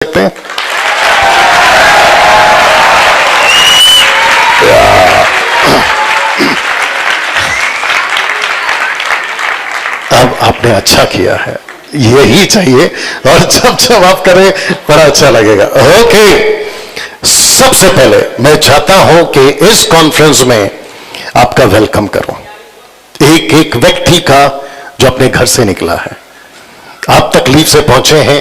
सकते हैं। अब आपने अच्छा किया है, यही चाहिए और जब जब आप करें बड़ा अच्छा लगेगा। ओके, सबसे पहले मैं चाहता हूं कि इस कॉन्फ्रेंस में आपका वेलकम करूं, एक एक व्यक्ति का जो अपने घर से निकला है। आप तकलीफ से पहुंचे हैं,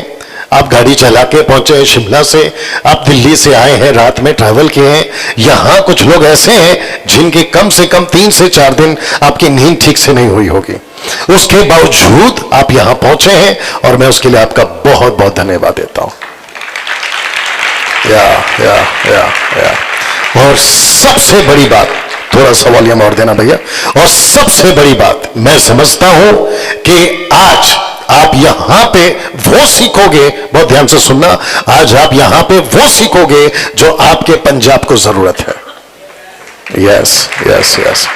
आप गाड़ी चला के पहुंचे हैं शिमला से, आप दिल्ली से आए हैं, रात में ट्रैवल किए हैं। यहां कुछ लोग ऐसे हैं जिनके कम से कम 3 से 4 दिन आपकी नींद ठीक से नहीं हुई होगी, उसके बावजूद आप यहां पहुंचे हैं और मैं उसके लिए आपका बहुत बहुत धन्यवाद देता हूं। या और सबसे बड़ी बात, थोड़ा सा वॉल्यूम और देना भैया, और सबसे बड़ी बात मैं समझता हूं कि आज आप यहां पे वो सीखोगे, बहुत ध्यान से सुनना, आज आप यहां पे वो सीखोगे जो आपके पंजाब को जरूरत है। Yes yes yes.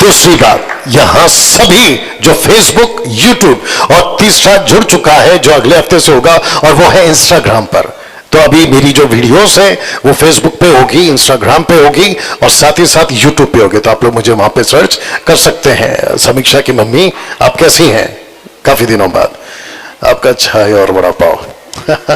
दूसरी बात, यहां सभी जो फेसबुक, यूट्यूब और तीसरा जुड़ चुका है जो अगले हफ्ते से होगा, और वो है इंस्टाग्राम पर। तो अभी मेरी जो वीडियोस है वो फेसबुक पे होगी, इंस्टाग्राम पे होगी और साथ ही साथ यूट्यूब पे होगी। तो आप लोग मुझे वहां पे सर्च कर सकते हैं। समीक्षा की मम्मी, आप कैसी हैं? काफी दिनों बाद, आपका चाय और वड़ा पाव।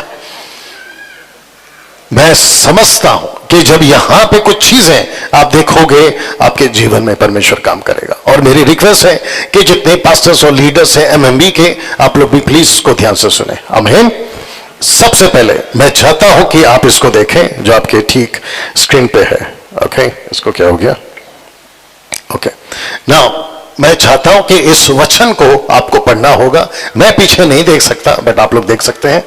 मैं समझता हूं कि जब यहां पे कुछ चीजें आप देखोगे, आपके जीवन में परमेश्वर काम करेगा। और मेरी रिक्वेस्ट है कि जितने पास्टर्स और लीडर्स हैं एमएमबी के, आप लोग भी प्लीज इसको ध्यान से सुने। आमीन। सबसे पहले मैं चाहता हूं कि आप इसको देखें जो आपके ठीक स्क्रीन पे है। ओके, इसको क्या हो गया? ओके, नाउ मैं चाहता हूं कि इस वचन को आपको पढ़ना होगा। मैं पीछे नहीं देख सकता, बट आप लोग देख सकते हैं।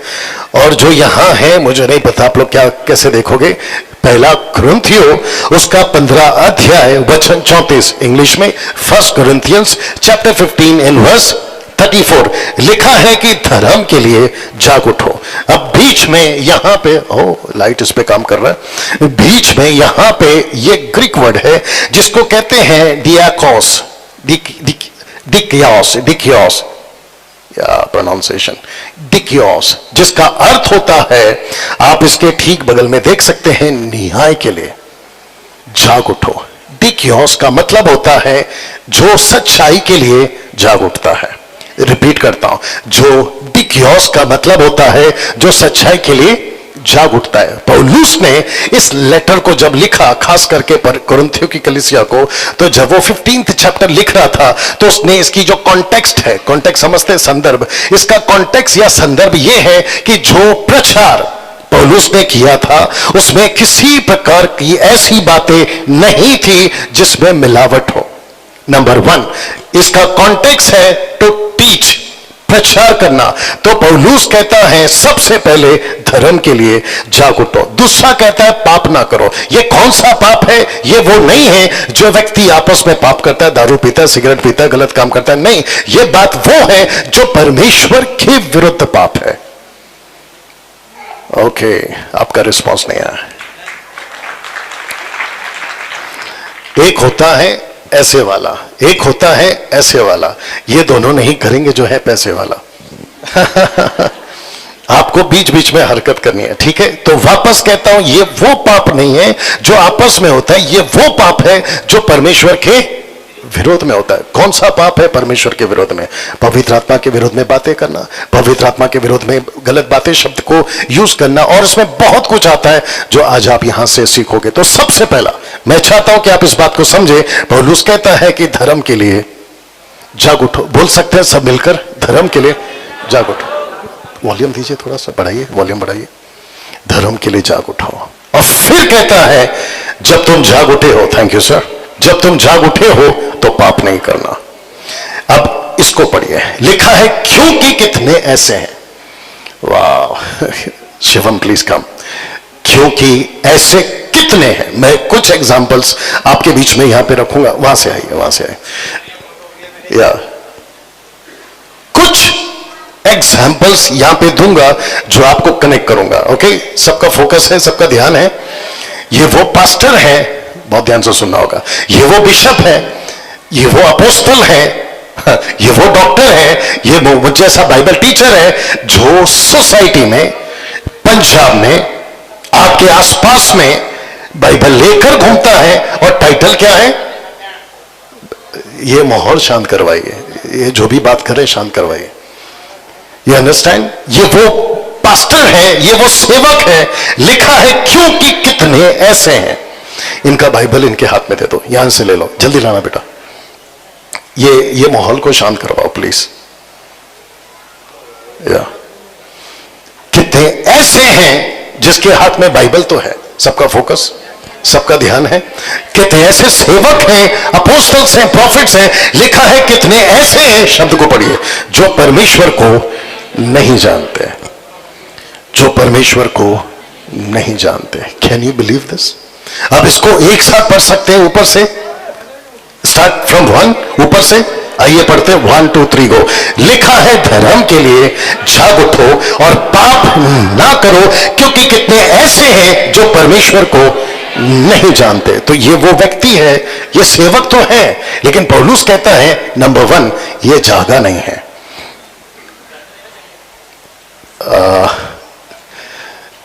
और जो यहां है, मुझे नहीं पता आप लोग क्या कैसे देखोगे। पहला कुरिन्थियों उसका 15 अध्याय वचन 34, इंग्लिश में 1 Corinthians chapter 15 in verse 34 लिखा है कि धर्म के लिए जाग उठो। अब बीच में यहां पे, लाइट इस पे काम कर रहा है, बीच में यहां पे ये ग्रीक वर्ड है जिसको कहते हैं डियाकोस, डिकियोस या प्रोनाउंसिएशन डिकियोस, जिसका अर्थ होता है, आप इसके ठीक बगल में देख सकते हैं, न्याय के लिए जाग उठो। डिकियोस का मतलब होता है जो सच्चाई के लिए जाग उठता है। रिपीट करता हूं, जो डिकियोस का मतलब होता है जो सच्चाई के लिए जाग उठता है। पौलुस ने इस लेटर को जब लिखा, खास करके कुरिन्थियों की कलीसिया को, तो जब वो 15th चैप्टर लिख रहा था तो उसने इसकी जो कॉन्टेक्स्ट है, कॉन्टेक्स्ट समझते हैं, संदर्भ, इसका कॉन्टेक्स्ट या संदर्भ ये है कि जो प्रचार पौलुस ने किया था उसमें किसी प्रकार की ऐसी बातें नहीं थी जिसमें मिलावट हो। नंबर 1, इसका कॉन्टेक्स्ट है टू टीच, प्रचार करना। तो पौलुस कहता है सबसे पहले धर्म के लिए जाग उठो। दूसरा कहता है पाप ना करो। ये कौन सा पाप है? ये वो नहीं है जो व्यक्ति आपस में पाप करता है, दारू पीता है, सिगरेट पीता है, गलत काम करता है, नहीं। ये बात वो है जो परमेश्वर के विरुद्ध पाप है। ओके, आपका रिस्पॉन्स नहीं आया। एक होता है ऐसे वाला, एक होता है ऐसे वाला। ये दोनों नहीं करेंगे जो है पैसे वाला। आपको बीच बीच में हरकत करनी है, ठीक है? तो वापस कहता हूं, ये वो पाप नहीं है जो आपस में होता है, ये वो पाप है जो परमेश्वर के विरोध में होता है। कौन सा पाप है परमेश्वर के विरोध में? पवित्र आत्मा के विरोध में बातें करना, पवित्र आत्मा के विरोध में गलत बातें, शब्द को यूज करना, और इसमें बहुत कुछ आता है जो आज आप यहां से सीखोगे। तो सबसे पहला मैं चाहता हूं कि आप इस बात को समझे। पौलुस कहता है कि धर्म के लिए जाग उठो। बोल सकते हैं सब मिलकर, धर्म के लिए जाग उठो। वॉल्यूम दीजिए, थोड़ा सा बढ़ाइए, वॉल्यूम बढ़ाइए। धर्म के लिए जाग उठो। और फिर कहता है जब तुम जाग उठे हो, थैंक यू सर, जब तुम जाग उठे हो तो पाप नहीं करना। अब इसको पढ़िए, लिखा है क्योंकि कितने ऐसे हैं। वाह, शिवम प्लीज कम। क्योंकि ऐसे कितने हैं। मैं कुछ एग्जांपल्स आपके बीच में यहां पे रखूंगा। वहां से आइए, वहां से आइए, या कुछ एग्जांपल्स यहां पे दूंगा जो आपको कनेक्ट करूंगा। ओके, सबका फोकस है, सबका ध्यान है। ये वो पास्टर है, बहुत ध्यान से सुनना होगा, ये वो बिशप है, ये वो अपोस्टल है, ये वो डॉक्टर है, ये वो जैसा बाइबल टीचर है जो सोसाइटी में पंजाब में, आपके आसपास में बाइबल लेकर घूमता है और टाइटल क्या है? ये माहौल शांत करवाइए, ये जो भी बात करे शांत करवाइए। You understand? ये वो पास्टर है, ये वो सेवक है, लिखा है क्योंकि कितने ऐसे हैं। इनका बाइबल इनके हाथ में दे दो, यहां से ले लो, जल्दी लाना बेटा। ये माहौल को शांत करवाओ प्लीज। या कितने ऐसे हैं जिसके हाथ में बाइबल तो है, सबका फोकस, सबका ध्यान है। कितने ऐसे सेवक हैं, अपोस्टल्स हैं, प्रॉफिट्स हैं, लिखा है कितने ऐसे हैं, शब्द को पढ़िए, जो परमेश्वर को नहीं जानते, जो परमेश्वर को नहीं जानते। Can you believe this? अब इसको एक साथ पढ़ सकते हैं ऊपर से, स्टार्ट फ्रॉम 1, ऊपर से आइए पढ़ते हैं 1 2 3 गो। लिखा है धर्म के लिए जाग उठो और पाप ना करो, क्योंकि कितने ऐसे हैं जो परमेश्वर को नहीं जानते। तो ये वो व्यक्ति है, ये सेवक तो है, लेकिन पौलुस कहता है नंबर 1, ये जागा नहीं है।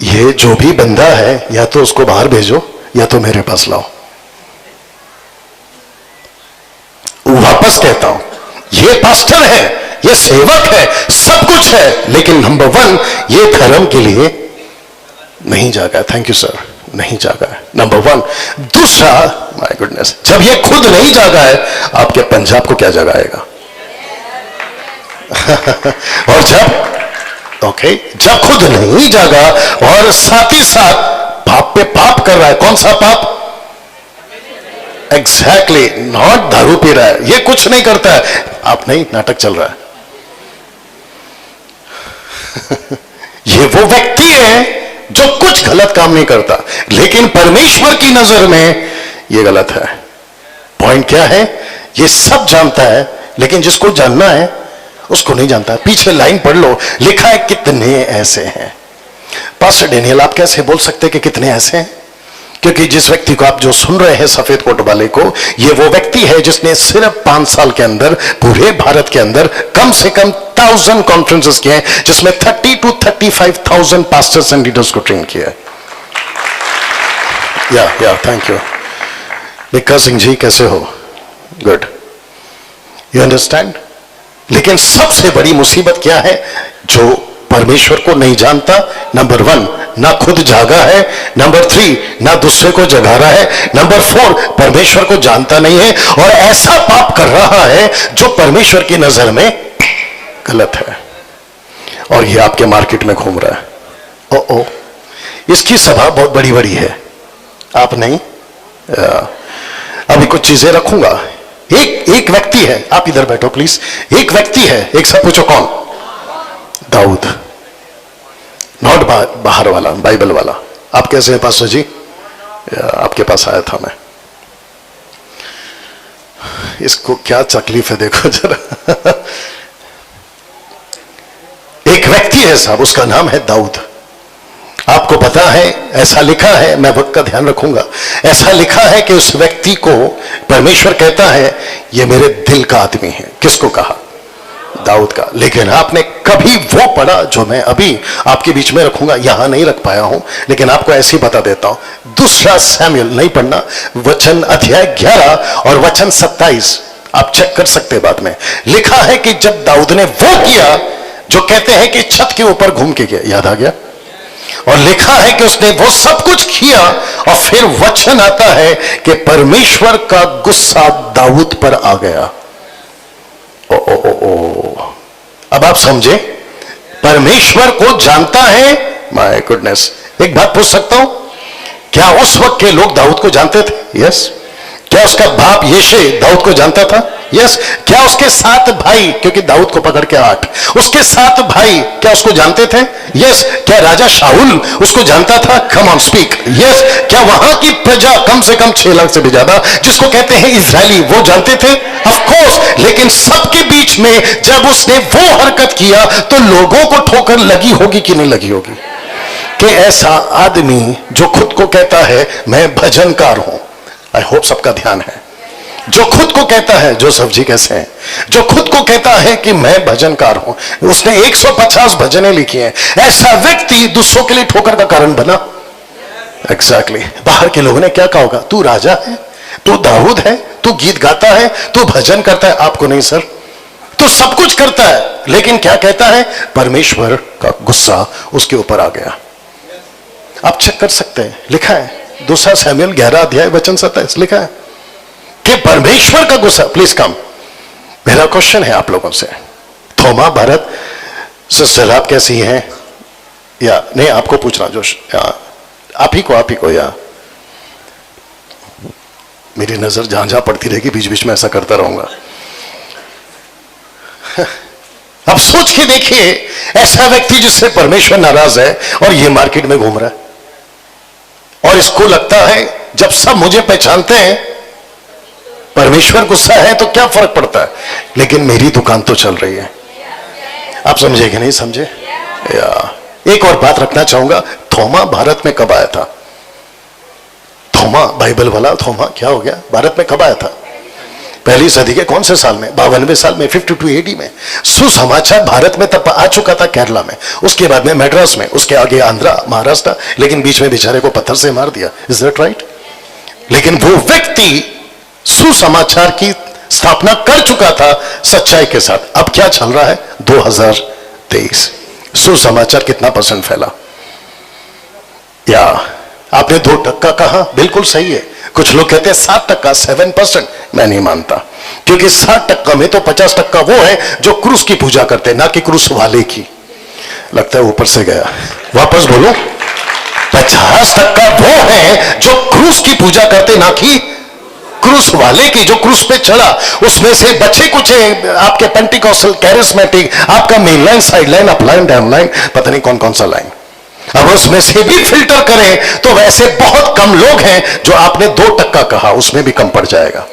ये जो भी बंदा है, या तो उसको बाहर भेजो या तो मेरे पास लाओ। वापस कहता हूं, ये पास्टर है, ये सेवक है, सब कुछ है, लेकिन नंबर 1, ये धर्म के लिए नहीं जागा। थैंक यू सर, नहीं जागा है, नंबर 1। दूसरा, माय गुडनेस, जब ये खुद नहीं जागा है, आपके पंजाब को क्या जगाएगा? और जब खुद नहीं जागा और साथ ही साथ पाप पे पाप कर रहा है, कौन सा पाप? एग्जैक्टली, नॉट दारू पी रहा है, ये कुछ नहीं करता है, आप नहीं, नाटक चल रहा है। ये वो व्यक्ति है जो कुछ गलत काम नहीं करता, लेकिन परमेश्वर की नजर में ये गलत है। पॉइंट क्या है? ये सब जानता है, लेकिन जिसको जानना है उसको नहीं जानता। पीछे लाइन पढ़ लो, लिखा है कितने ऐसे हैं। पास्टर डेनियल, आप कैसे बोल सकते हैं कि कितने ऐसे हैं? क्योंकि जिस व्यक्ति को आप जो सुन रहे हैं, सफेद कोट वाले को, ये वो व्यक्ति है जिसने सिर्फ 5 साल के अंदर पूरे भारत के अंदर कम से कम 1000 कॉन्फ्रेंसेस किए हैं, जिसमें 30 to 35,000 पास्टर्स एंड लीडर्स को ट्रेन किया है। या थैंक यू विकास सिंह जी, कैसे हो? Good, you understand? लेकिन सबसे बड़ी मुसीबत क्या है? जो परमेश्वर को नहीं जानता, नंबर 1, ना खुद जागा है, नंबर 3, ना दूसरे को जगा रहा है, नंबर 4, परमेश्वर को जानता नहीं है और ऐसा पाप कर रहा है जो परमेश्वर की नजर में गलत है, और ये आपके मार्केट में घूम रहा है। ओ इसकी सभा बहुत बड़ी बड़ी है, आप नहीं। अभी कुछ चीजें रखूंगा। एक व्यक्ति है, आप इधर बैठो प्लीज। एक व्यक्ति है, एक सब पूछो कौन? दाऊद, नॉट बाहर वाला, बाइबल वाला। आप कैसे हैं पास्टर जी? आपके पास आया था मैं। इसको क्या तकलीफ है देखो जरा। एक व्यक्ति है साहब, उसका नाम है दाऊद। आपको पता है, ऐसा लिखा है, मैं वक्त का ध्यान रखूंगा, ऐसा लिखा है कि उस व्यक्ति को परमेश्वर कहता है ये मेरे दिल का आदमी है। किसको कहा? दाऊद का। लेकिन आपने कभी वो पढ़ा जो मैं अभी आपके बीच में रखूंगा? यहां नहीं रख पाया हूं, लेकिन आपको ऐसे ही बता देता हूं। 2 सैमुएल नहीं पढ़ना, वचन अध्याय 11 और वचन 27 आप चेक कर सकते बाद में। लिखा है कि जब दाऊद ने वो किया जो कहते हैं कि छत के ऊपर घूम के किया, याद आ गया? और लिखा है कि उसने वो सब कुछ किया और फिर वचन आता है कि परमेश्वर का गुस्सा दाऊद पर आ गया। अब आप समझे, परमेश्वर को जानता है। माय गुडनेस, एक बात पूछ सकता हूं, क्या उस वक्त के लोग दाऊद को जानते थे? यस। क्या उसका बाप यशे दाऊद को जानता था? यस। क्या उसके 7 भाई, क्योंकि दाऊद को पकड़ के 8, उसके 7 भाई क्या उसको जानते थे? यस। क्या राजा शाहुल उसको जानता था? Come on speak. यस। क्या वहां की प्रजा कम से कम 6 लाख से भी ज्यादा, जिसको कहते हैं इजरायली, वो जानते थे? Of course. लेकिन सबके बीच में जब उसने वो हरकत किया तो लोगों को ठोकर लगी होगी कि नहीं लगी होगी? कि ऐसा आदमी जो खुद को कहता है मैं भजनकार हूं, आई होप सबका ध्यान है, जो खुद को कहता है, जोसेफ जी कैसे हैं, जो खुद को कहता है कि मैं भजनकार हूं, उसने 150 भजनें लिखी हैं, ऐसा व्यक्ति दूसरों के लिए ठोकर का कारण बना। एग्जैक्टली बाहर के लोगों ने क्या कहा होगा, तू राजा है, तू दाऊद है, तू गीत गाता है, तू भजन करता है। आपको नहीं सर, तो सब कुछ करता है, लेकिन क्या कहता है, परमेश्वर का गुस्सा उसके ऊपर आ गया। आप चेक कर सकते हैं, लिखा है 2 शमूएल 11 अध्याय वचन 27 लिखा है कि परमेश्वर का गुस्सा। प्लीज कम, मेरा क्वेश्चन है आप लोगों से, थोमा, भारत, सिस्टर आप कैसी हैं, या नहीं आपको पूछना, जो आप ही को, या मेरी नजर जहां जहां पड़ती रहेगी बीच बीच में ऐसा करता रहूंगा। अब सोच के देखिए, ऐसा व्यक्ति जिससे परमेश्वर नाराज है और ये मार्केट में घूम रहा है, और इसको लगता है जब सब मुझे पहचानते हैं परमेश्वर गुस्सा है तो क्या फर्क पड़ता है, लेकिन मेरी दुकान तो चल रही है। आप समझे कि नहीं समझे? या एक और बात रखना चाहूंगा, थोमा भारत में कब आया था? थोमा, बाइबल वाला थोमा क्या हो गया, भारत में कब आया था? पहली सदी के कौन से साल में? 52वें साल में, 52 AD में। सुसमाचार भारत में तब आ चुका था, केरला में, उसके बाद में मैड्रास में, उसके आगे आंध्रा, महाराष्ट्र, लेकिन बीच में बेचारे को पत्थर से मार दिया। Is that right? लेकिन वो व्यक्ति सुसमाचार की स्थापना कर चुका था सच्चाई के साथ। अब क्या चल रहा है? 2023 सुसमाचार कितना % फैला? या आपने 2% कहा, बिल्कुल सही है। कुछ लोग कहते हैं 7%, 7%। मैं नहीं मानता, क्योंकि 60% में तो 50% वो है जो क्रूस की पूजा करते हैं, ना कि क्रूस वाले की। लगता है ऊपर से गया, वापस बोलो। 50% वो है जो क्रूस की पूजा करते, ना कि क्रूस वाले की, जो क्रूस पे चढ़ा। उसमें से बचे कुछ आपके पेंटिकॉस्टल, कैरिस्मेटिक, आपका main line, side line, upline, down line, पता नहीं कौन कौन सा लाइन। अब उसमें से भी फिल्टर करें तो वैसे बहुत कम लोग हैं। जो आपने 2% कहा, उसमें भी कम पड़ जाएगा।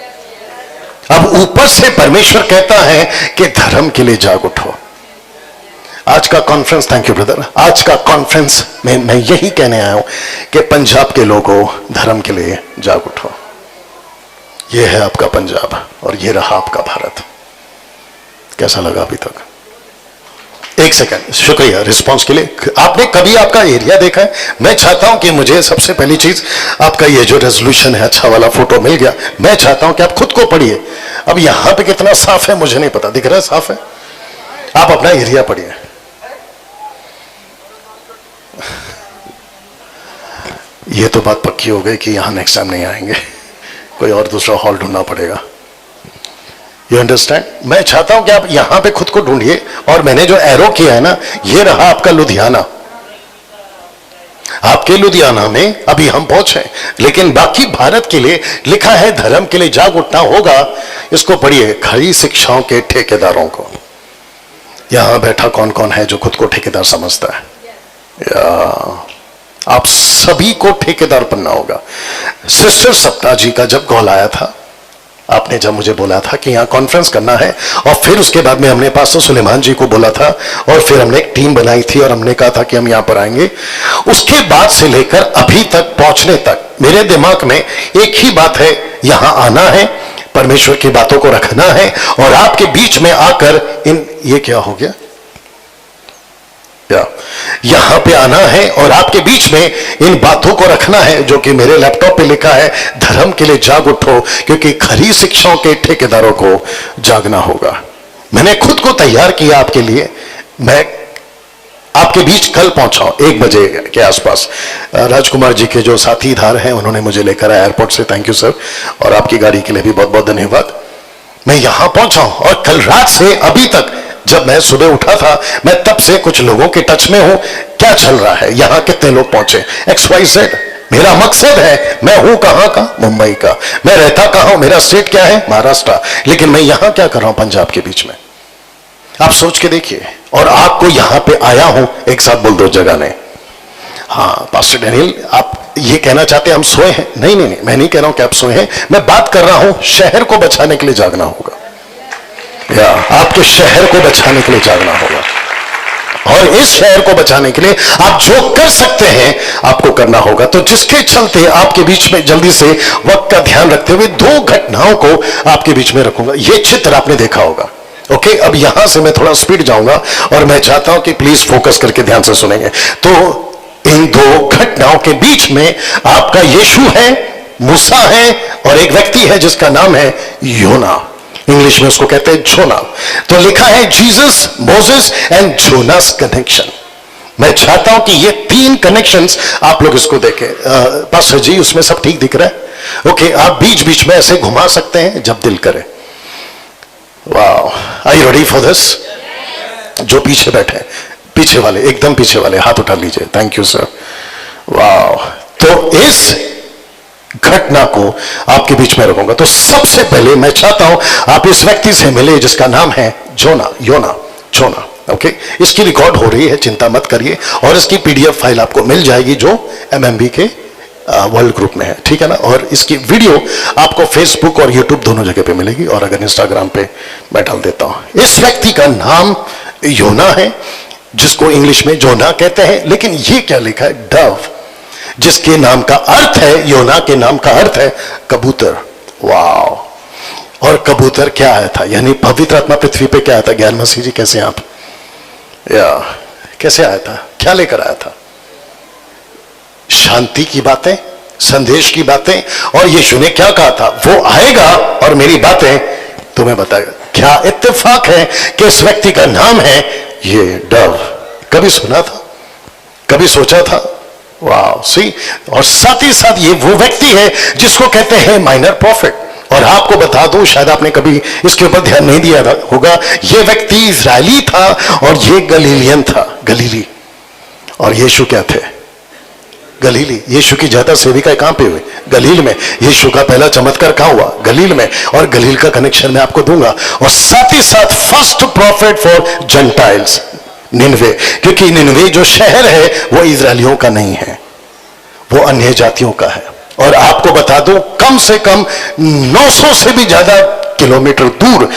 अब ऊपर से परमेश्वर कहता है कि धर्म के लिए जाग उठो। आज का कॉन्फ्रेंस, थैंक यू ब्रदर, आज का कॉन्फ्रेंस में मैं यही कहने आया हूं कि पंजाब के लोगों, धर्म के लिए जाग उठो। यह है आपका पंजाब और यह रहा आपका भारत। कैसा लगा अभी तक? एक सेकंड, शुक्रिया रिस्पांस के लिए। आपने कभी आपका एरिया देखा है? मैं चाहता हूं कि मुझे सबसे पहली चीज आपका ये जो रेजोल्यूशन है, अच्छा वाला फोटो मिल गया। मैं चाहता हूं कि आप खुद को पढ़िए। अब यहां पे कितना साफ है मुझे नहीं पता, दिख रहा है साफ है? आप अपना एरिया पढ़िए। ये तो बात पक्की हो गई कि यहां नेक्स्ट टाइम नहीं आएंगे, कोई और दूसरा हॉल ढूंढना पड़ेगा। You understand? मैं चाहता हूं कि आप यहां पे खुद को ढूंढिए। और मैंने जो एरो किया है ना, ये रहा आपका लुधियाना। आपके लुधियाना में अभी हम पहुंचे, लेकिन बाकी भारत के लिए लिखा है धर्म के लिए जाग उठना होगा। इसको पढ़िए, खरी शिक्षाओं के ठेकेदारों को। यहां बैठा कौन कौन है जो खुद को ठेकेदार समझता है? या आप सभी को ठेकेदार बनना होगा। सिस्टर सप्ता जी का जब कॉल आया था, आपने जब मुझे बोला था कि यहाँ कॉन्फ्रेंस करना है, और फिर उसके बाद में हमने पास्टर सुलेमान जी को बोला था, और फिर हमने एक टीम बनाई थी और हमने कहा था कि हम यहाँ पर आएंगे। उसके बाद से लेकर अभी तक पहुंचने तक मेरे दिमाग में एक ही बात है, यहाँ आना है, परमेश्वर की बातों को रखना है, और आपके बीच में आकर ये क्या हो गया, यहां पे आना है और आपके बीच में इन बातों को रखना है, जो कि मेरे लैपटॉप पे लिखा है, धर्म के लिए जाग उठो, क्योंकि खरी शिक्षाओं के ठेकेदारों को जागना होगा। मैंने खुद को तैयार किया आपके लिए। मैं आपके बीच कल पहुंचा 1 बजे के आसपास। राजकुमार जी के जो साथीदार हैं, उन्होंने मुझे लेकर आया एयरपोर्ट से, थैंक यू सर, और आपकी गाड़ी के लिए भी बहुत बहुत धन्यवाद। मैं यहां पहुंचा और कल रात से अभी तक, जब मैं सुबह उठा था, मैं तब से कुछ लोगों के टच में हूं। क्या चल रहा है, यहां कितने लोग पहुंचे, XYZ। मेरा मकसद है, मैं हूं कहां का? मुंबई का। मैं रहता कहां हूं, मेरा स्टेट क्या है? महाराष्ट्र। लेकिन मैं यहां क्या कर रहा हूं? पंजाब के बीच में। आप सोच के देखिए। और आपको यहां पे आया हूं, एक साथ बोल दो जगह ने। हाँ पास्टर डैनियल, आप ये कहना चाहते हैं हम सोए हैं? नहीं नहीं नहीं, मैं नहीं कह रहा हूं कि आप सोए हैं। मैं बात कर रहा हूं शहर को बचाने के लिए जागना होगा, या आपके शहर को बचाने के लिए जागना होगा। और इस शहर को बचाने के लिए आप जो कर सकते हैं आपको करना होगा। तो जिसके चलते आपके बीच में जल्दी से वक्त का ध्यान रखते हुए दो घटनाओं को आपके बीच में रखूंगा। यह चित्र आपने देखा होगा। ओके, अब यहां से मैं थोड़ा स्पीड जाऊंगा और मैं चाहता हूं कि प्लीज फोकस करके ध्यान से सुनेंगे। तो इन दो घटनाओं के बीच में आपका यीशु है, मूसा है, और एक व्यक्ति है जिसका नाम है योना। इंग्लिश में उसको कहते हैं जोना। तो लिखा है Jesus, Moses and Jonas connection. मैं चाहता हूं कि ये तीन कनेक्शंस आप लोग इसको देखें। पास्टर जी, उसमें सब ठीक दिख रहा है? ओके, आप बीच बीच में ऐसे घुमा सकते हैं जब दिल करे। Wow, are you ready for this? जो पीछे बैठे, पीछे वाले, एकदम पीछे वाले हाथ उठा लीजिए। Thank you sir. वाओ, तो इस घटना को आपके बीच में रखूंगा। तो सबसे पहले मैं चाहता हूं आप इस व्यक्ति से मिले जिसका नाम है जोना, जोना। ओके, इसकी रिकॉर्ड हो रही है, चिंता मत करिए, और इसकी पीडीएफ फाइल आपको मिल जाएगी जो एमएमबी के वर्ल्ड ग्रुप में है, ठीक है ना। और इसकी वीडियो आपको फेसबुक और यूट्यूब दोनों जगह पे मिलेगी, और अगर इंस्टाग्राम पे मैं डाल देता हूं। इस व्यक्ति का नाम योना है, जिसको इंग्लिश में जोना कहते हैं, लेकिन ये क्या लिखा है? डव, जिसके नाम का अर्थ है, योना के नाम का अर्थ है कबूतर। वाओ, और कबूतर क्या आया था? यानी पवित्र आत्मा पृथ्वी पे क्या आया था? ज्ञान मसीह जी कैसे आप या कैसे आया था? क्या लेकर आया था? शांति की बातें, संदेश की बातें। और यीशु ने क्या कहा था? वो आएगा और मेरी बातें तुम्हें बताएगा। क्या इत्तेफाक है कि इस व्यक्ति का नाम है ये डव। कभी सुना था? कभी सोचा था? वाह, सी। और साथ ही साथ ये वो व्यक्ति है जिसको कहते हैं माइनर प्रॉफिट। और आपको बता दूं, शायद आपने कभी इसके ऊपर ध्यान नहीं दिया होगा, ये व्यक्ति इजरायली था और ये गलीलियन था, गलीली। और यीशु क्या थे? गलीली। यीशु की ज्यादा सेविकाएं कहां पे हुई? गलील में। यीशु का पहला चमत्कार कहां हुआ? गलील में। और गलील का कनेक्शन मैं आपको दूंगा। और साथ ही साथ first profit for Gentiles, Nineveh. क्योंकि निनवे जो शहर है वो इजरायलियों का नहीं है, वो अन्य जातियों का है। और आपको बता दूं, कम से कम 900 से भी ज्यादा किलोमीटर दूर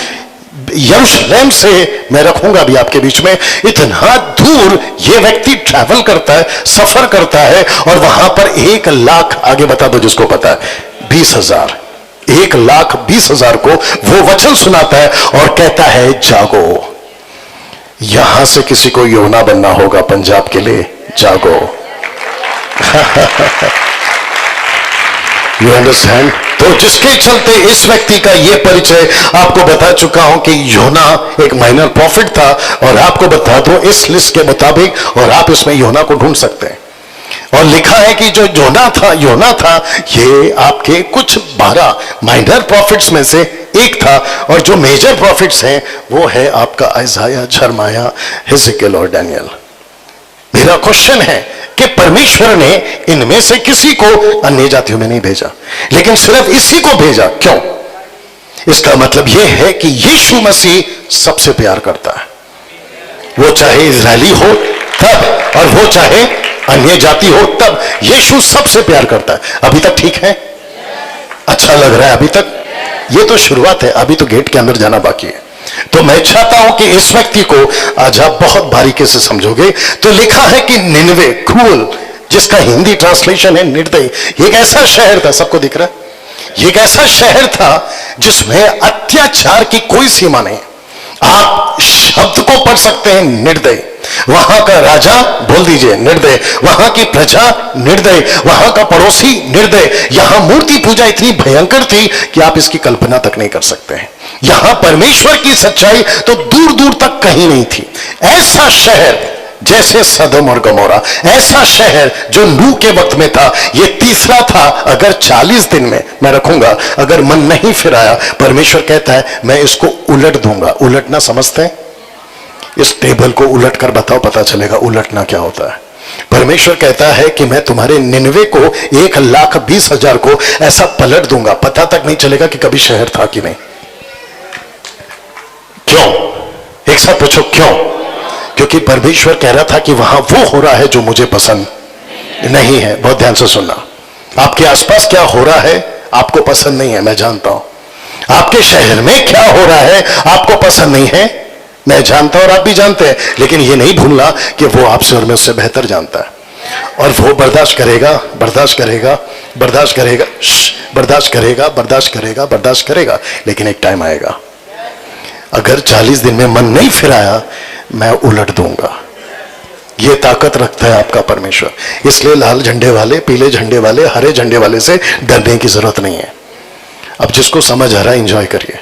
यरूशलेम से मैं रखूंगा भी आपके बीच में, इतना दूर ये व्यक्ति ट्रैवल करता है, सफर करता है। और वहां पर 1 लाख, आगे बता दो जिसको पता है, 20,000, 1,20,000 को वो वचन सुनाता है और कहता है जागो। यहां से किसी को योना बनना होगा पंजाब के लिए, जागो। You understand? तो जिसके चलते इस व्यक्ति का यह परिचय आपको बता चुका हूं कि योना एक माइनर प्रॉफिट था। और आपको बता दो इस लिस्ट के मुताबिक, और आप इसमें योना को ढूंढ सकते हैं। और लिखा है कि जो योना था, ये आपके कुछ 12 माइनर प्रॉफिट्स में से एक था। और जो मेजर प्रॉफिट्स हैं वो है आपका आइजाया, झरमाया, हिजकियेल और दानियेल। मेरा क्वेश्चन है कि परमेश्वर ने इनमें से किसी को अन्य जातियों में नहीं भेजा, लेकिन सिर्फ इसी को भेजा। क्यों? इसका मतलब यह है कि यीशु मसीह सबसे प्यार करता है, वो चाहे इजरायली हो तब, और वो चाहे अन्य जाति हो तब। यीशु सबसे प्यार करता है। अभी तक ठीक है? अच्छा लग रहा है अभी तक? ये तो शुरुआत है, अभी तो गेट के अंदर जाना बाकी है। तो मैं चाहता हूं कि इस व्यक्ति को आज आप बहुत बारीकी से समझोगे। तो लिखा है कि निनवे, क्रूअल, जिसका हिंदी ट्रांसलेशन है निर्दयी। एक ऐसा शहर था, सबको दिख रहा है? एक ऐसा शहर था जिसमें अत्याचार की कोई सीमा नहीं। आप शब्द को पढ़ सकते हैं, निर्दयी। वहां का राजा, बोल दीजिए निर्दय। वहां की प्रजा निर्दय, वहां का पड़ोसी निर्दय। यहां मूर्ति पूजा इतनी भयंकर थी कि आप इसकी कल्पना तक नहीं कर सकते हैं। यहां परमेश्वर की सच्चाई तो दूर दूर तक कहीं नहीं थी। ऐसा शहर जैसे सदम और गमोरा, ऐसा शहर जो नूह के वक्त में था, ये तीसरा था। अगर 40 दिन में मैं रखूंगा, अगर मन नहीं फिराया, परमेश्वर कहता है मैं इसको उलट दूंगा। उलटना समझते हैं? इस टेबल को उलट कर बताओ, पता चलेगा उलटना क्या होता है। परमेश्वर कहता है कि मैं तुम्हारे निनवे को 1,20,000 को ऐसा पलट दूंगा, पता तक नहीं चलेगा कि कभी शहर था कि नहीं। क्यों? एक साथ पूछो क्यों? क्योंकि परमेश्वर कह रहा था कि वहां वो हो रहा है जो मुझे पसंद नहीं है। बहुत ध्यान से सुनना, आपके आसपास क्या हो रहा है आपको पसंद नहीं है, मैं जानता हूं। आपके शहर में क्या हो रहा है आपको पसंद नहीं है, मैं जानता और आप भी जानते हैं, लेकिन ये नहीं भूलना कि वो आपसे और मैं उससे बेहतर जानता है। और वो बर्दाश्त करेगा, बर्दाश्त करेगा, बर्दाश्त करेगा, बर्दाश्त करेगा, बर्दाश्त करेगा, बर्दाश्त करेगा, लेकिन एक टाइम आएगा, अगर 40 दिन में मन नहीं फिराया, मैं उलट दूंगा। ये ताकत रखता है आपका परमेश्वर। इसलिए लाल झंडे वाले, पीले झंडे वाले, हरे झंडे वाले से डरने की जरूरत नहीं है। अब जिसको समझ आ रहा है एंजॉय करिए।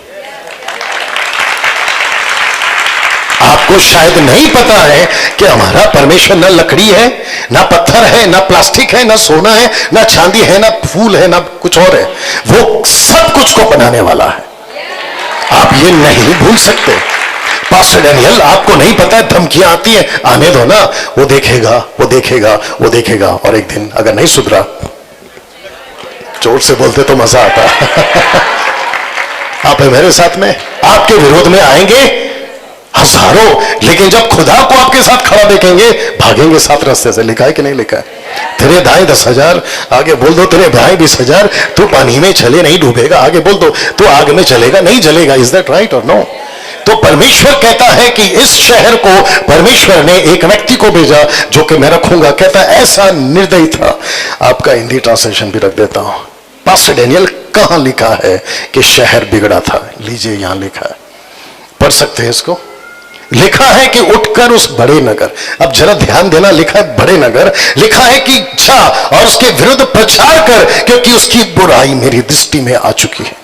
आपको शायद नहीं पता है कि हमारा परमेश्वर ना लकड़ी है, ना पत्थर है, ना प्लास्टिक है, ना सोना है, ना चांदी है, ना फूल है, ना कुछ और है। वो सब कुछ को बनाने वाला है। आप ये नहीं भूल सकते। पास्टर डैनियल, आपको नहीं पता है, धमकियां आती है, आने दो ना, वो देखेगा, वो देखेगा, वो देखेगा, और एक दिन अगर नहीं सुधरा, जोर से बोलते तो मजा आता। आप है मेरे साथ में, आपके विरोध में आएंगे हजारों, लेकिन जब खुदा को आपके साथ खड़ा देखेंगे, भागेंगे 7 रास्ते से। लिखा है कि नहीं लिखा है? तेरे दाएं 10,000, आगे बोल दो तेरे बाएं 20,000। तू पानी में चले नहीं डूबेगा, आगे बोल दो तू आग में चलेगा नहीं जलेगा। इज दैट राइट और नो? तो परमेश्वर कहता है कि इस शहर को परमेश्वर ने एक व्यक्ति को भेजा जो कि मैं रखूंगा। कहता है ऐसा निर्दयी था। आपका हिंदी ट्रांसलेशन भी रख देता हूं। पास्टर डैनियल, कहां लिखा है कि शहर बिगड़ा था? लीजिए यहां लिखा है, पढ़ सकते हैं इसको। लिखा है कि उठकर उस बड़े नगर, अब जरा ध्यान देना, लिखा है बड़े नगर, लिखा है कि जा और उसके विरुद्ध प्रचार कर, क्योंकि उसकी बुराई मेरी दृष्टि में आ चुकी है।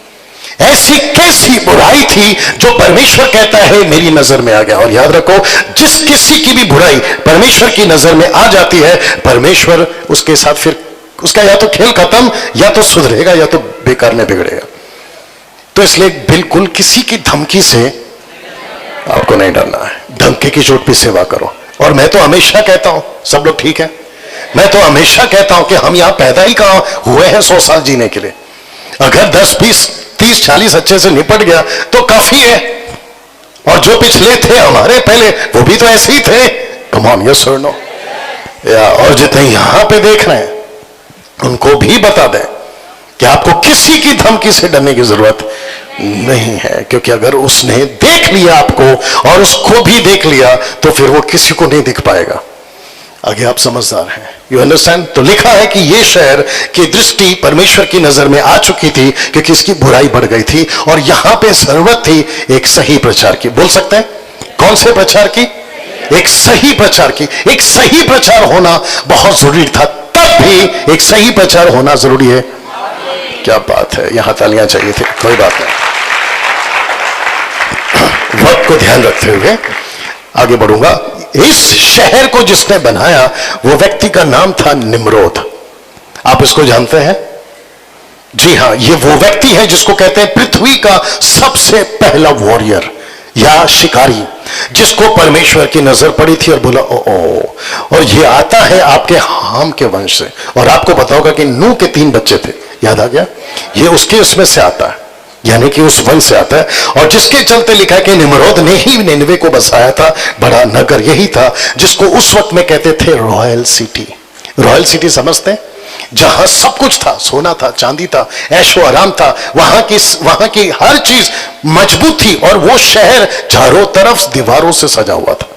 ऐसी कैसी बुराई थी जो परमेश्वर कहता है मेरी नजर में आ गया। और याद रखो, जिस किसी की भी बुराई परमेश्वर की नजर में आ जाती है, परमेश्वर उसके साथ फिर उसका या तो खेल खत्म, या तो सुधरेगा, या तो बेकार में बिगड़ेगा। तो इसलिए बिल्कुल किसी की धमकी से आपको नहीं डरना है। धमकी की चोट पे सेवा करो। और मैं तो हमेशा कहता हूं, सब लोग ठीक है, मैं तो हमेशा कहता हूं कि हम यहां पैदा ही कहां हुए हैं 100 साल जीने के लिए। अगर 10, 20, 30, 40 अच्छे से निपट गया तो काफी है। और जो पिछले थे हमारे पहले, वो भी तो ऐसे ही थे। कम ऑन, यस और नो? या और जितने यहां पे देख रहे हैं उनको भी बता दें कि आपको किसी की धमकी से डरने की जरूरत नहीं है, क्योंकि अगर उसने देख लिया आपको और उसको भी देख लिया तो फिर वो किसी को नहीं दिख पाएगा। आगे आप समझदार हैं, यू अंडरस्टैंड? तो लिखा है कि ये शहर की दृष्टि परमेश्वर की नजर में आ चुकी थी क्योंकि इसकी बुराई बढ़ गई थी, और यहां पे जरूरत थी एक सही प्रचार की। बोल सकते हैं कौन से प्रचार की? एक सही प्रचार की। एक सही प्रचार होना बहुत जरूरी था, तब भी एक सही प्रचार होना जरूरी है। क्या बात है, यहां तालियां चाहिए थी, कोई बात नहीं। वक्त को ध्यान रखते हुए आगे बढ़ूंगा। इस शहर को जिसने बनाया वो व्यक्ति का नाम था निम्रोद। आप इसको जानते हैं? जी हां, ये वो व्यक्ति है जिसको कहते हैं पृथ्वी का सबसे पहला वॉरियर या शिकारी, जिसको परमेश्वर की नजर पड़ी थी और बोला ओ। और ये आता है आपके हाम के वंश से। और आपको पता होगा कि नूह के 3 बच्चे थे, याद आ गया? ये उसके उसमें से आता है, यानी कि उस वंश से आता है। और जिसके चलते लिखा है कि निम्रोद ने ही निनवे को बसाया था। बड़ा नगर यही था जिसको उस वक्त में कहते थे रॉयल सिटी। रॉयल सिटी समझते हैं? जहां सब कुछ था, सोना था, चांदी था, ऐशो आराम था, वहां की हर चीज मजबूत थी। और वो शहर चारों तरफ दीवारों से सजा हुआ था,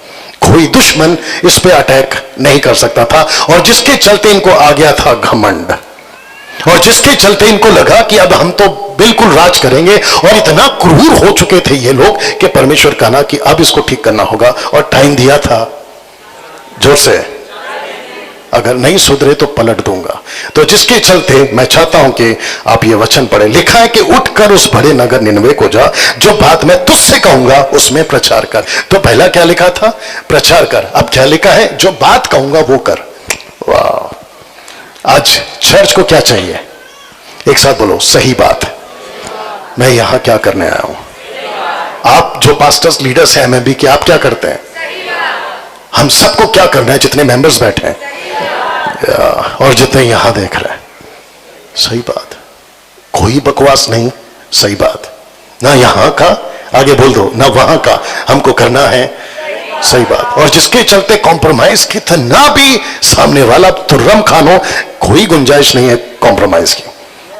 कोई दुश्मन इस पे अटैक नहीं कर सकता था। और जिसके चलते इनको आ गया था घमंड, और जिसके चलते इनको लगा कि अब हम तो बिल्कुल राज करेंगे। और इतना क्रूर हो चुके थे ये लोग कि परमेश्वर कहना कि अब इसको ठीक करना होगा, और टाइम दिया था। जोर से, अगर नहीं सुधरे तो पलट दूंगा। तो जिसके चलते मैं चाहता हूं कि आप ये वचन पढ़ें। लिखा है कि उठकर उस बड़े नगर निनवे को जा, जो बात मैं तुझसे कहूंगा उसमें प्रचार कर। तो पहला क्या लिखा था? प्रचार कर। अब क्या लिखा है? जो बात कहूंगा वो कर। वाह! आज चर्च को क्या चाहिए? एक साथ बोलो, सही बात। मैं यहां क्या करने आया हूं? आप जो पास्टर्स लीडर्स हैं एमएमबी के, आप क्या करते हैं? हम सबको क्या करना है जितने मेंबर्स बैठे हैं और जितने यहां देख रहे हैं? सही बात, कोई बकवास नहीं, सही बात। ना यहां का, आगे बोल दो, ना वहां का, हमको करना है सही बात। और जिसके चलते कॉम्प्रोमाइज कितना भी सामने वाला तुर्रम खानो, कोई गुंजाइश नहीं है कॉम्प्रोमाइज की।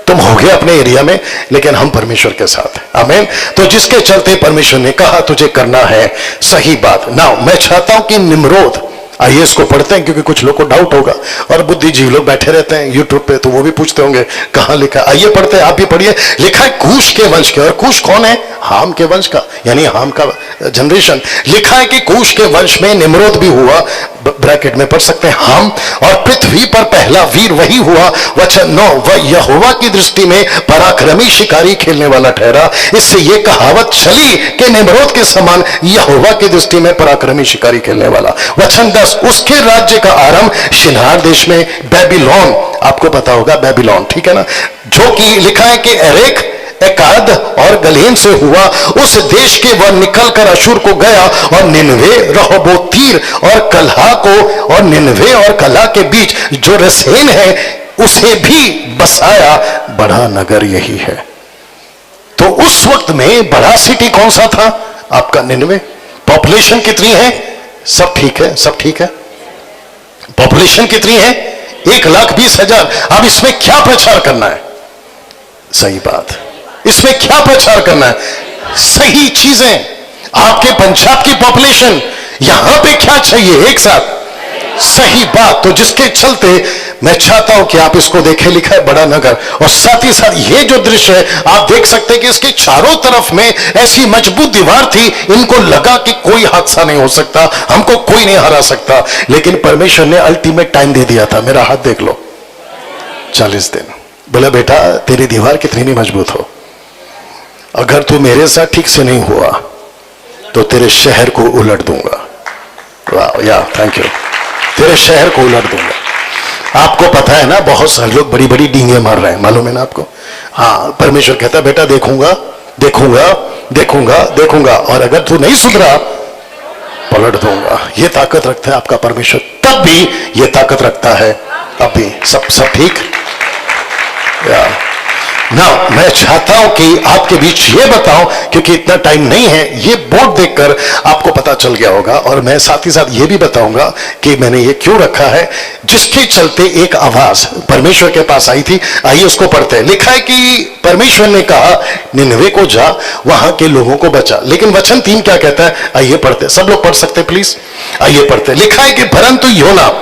तुम हो गए अपने एरिया में, लेकिन हम परमेश्वर के साथ हैं। आमीन। तो जिसके चलते परमेश्वर ने कहा तुझे करना है सही बात। नाउ मैं चाहता हूं कि निम्रोद, आइए इसको पढ़ते हैं क्योंकि कुछ लोग को डाउट होगा, और बुद्धिजीवी लोग बैठे रहते हैं यूट्यूब पे, तो वो भी पूछते होंगे कहां लिखा। आइए पढ़ते हैं, आप भी पढ़िए। लिखा है कूश के वंश के, और कूश कौन है? हाम के वंश का, यानी हाम का जनरेशन। लिखा है कि कूश के वंश में निम्रोद भी हुआ, ब्रैकेट में पढ़ सकते हैं हाम, और पृथ्वी पर पहला वीर वही हुआ। वचन 9, वह यहोवा की दृष्टि में पराक्रमी शिकारी खेलने वाला ठहरा। इससे यह कहावत चली कि निम्रोद के समान यहोवा की दृष्टि में पराक्रमी शिकारी खेलने वाला। वचन 10, उसके राज्य का आरंभ शिनार देश में बेबीलोन, आपको पता होगा बेबीलोन, ठीक है ना, जो कि लिखा है कि एरेक, एकाद और गलेन से हुआ। उस देश के वह निकलकर अशूर को गया, और निनवे, रहोबोतीर और कलहा को, और निनवे और कलहा के बीच जो रसेन है उसे भी बसाया। बड़ा नगर यही है। तो उस वक्त में बड़ा सिटी कौन सा था? आपका निनवे। पॉपुलेशन कितनी है? सब ठीक है, सब ठीक है। पॉपुलेशन कितनी है? 1,20,000। अब इसमें क्या प्रचार करना है? सही बात। इसमें क्या प्रचार करना है? सही चीजें। आपके पंजाब की पॉपुलेशन यहां पे क्या चाहिए? एक साथ सही बात। तो जिसके चलते मैं चाहता हूं कि आप इसको देखें, लिखा है बड़ा नगर, और साथ ही साथ ये जो दृश्य है आप देख सकते हैं कि इसके चारों तरफ में ऐसी मजबूत दीवार थी, इनको लगा कि कोई हादसा नहीं हो सकता, हमको कोई नहीं हरा सकता। लेकिन परमेश्वर ने अल्टीमेट टाइम दे दिया था। मेरा हाथ देख लो, 40 दिन। बोला बेटा तेरी दीवार कितनी नहीं मजबूत हो, अगर तू मेरे साथ ठीक से नहीं हुआ तो तेरे शहर को उलट दूंगा। वाह, या थैंक यू। तेरे शहर को उलट दूंगा। आपको पता है ना, बहुत सारे लोग बड़ी बड़ी डींगे मार रहे हैं, मालूम है ना आपको? हाँ, परमेश्वर कहता है बेटा देखूंगा देखूंगा देखूंगा देखूंगा, और अगर तू नहीं सुधरा पलट दूंगा। ये ताकत रखता है आपका परमेश्वर, तब भी ये ताकत रखता है अब भी। सब ठीक या ना? मैं चाहता हूं कि आपके बीच ये बताऊं, क्योंकि इतना टाइम नहीं है, ये बोर्ड देखकर आपको पता चल गया होगा, और मैं साथ ही साथ ये भी बताऊंगा कि मैंने ये क्यों रखा है। जिसके चलते एक आवाज परमेश्वर के पास आई थी। आइए उसको पढ़ते हैं। लिखा है कि परमेश्वर ने कहा निनवे को जा, वहां के लोगों को बचा। लेकिन वचन 3 क्या कहता है? आइए पढ़ते, सब लोग पढ़ सकते प्लीज, आइए पढ़ते। लिखा है कि परंतु योना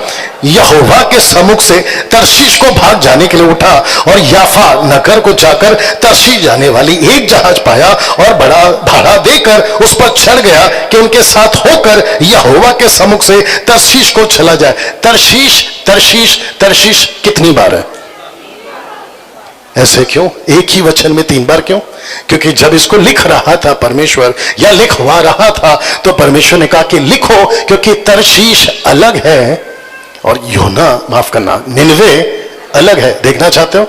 यहोवा के सम्मुख से तर्शीश को भाग जाने के लिए उठा, और याफा नगर को जाकर तर्शीश जाने वाली एक जहाज पाया, और बड़ा भाड़ा देकर उस पर चढ़ गया कि उनके साथ होकर यहोवा के सम्मुख से तर्शीश को चला जाए। तर्शीश तर्शीश तर्शीश कितनी बार है? ऐसे क्यों? एक ही वचन में 3 बार क्यों? क्योंकि जब इसको लिख रहा था परमेश्वर, या लिखवा रहा था, तो परमेश्वर ने कहा कि लिखो, क्योंकि तर्शीश अलग है और योना, माफ करना, निनवे अलग है। देखना चाहते हो?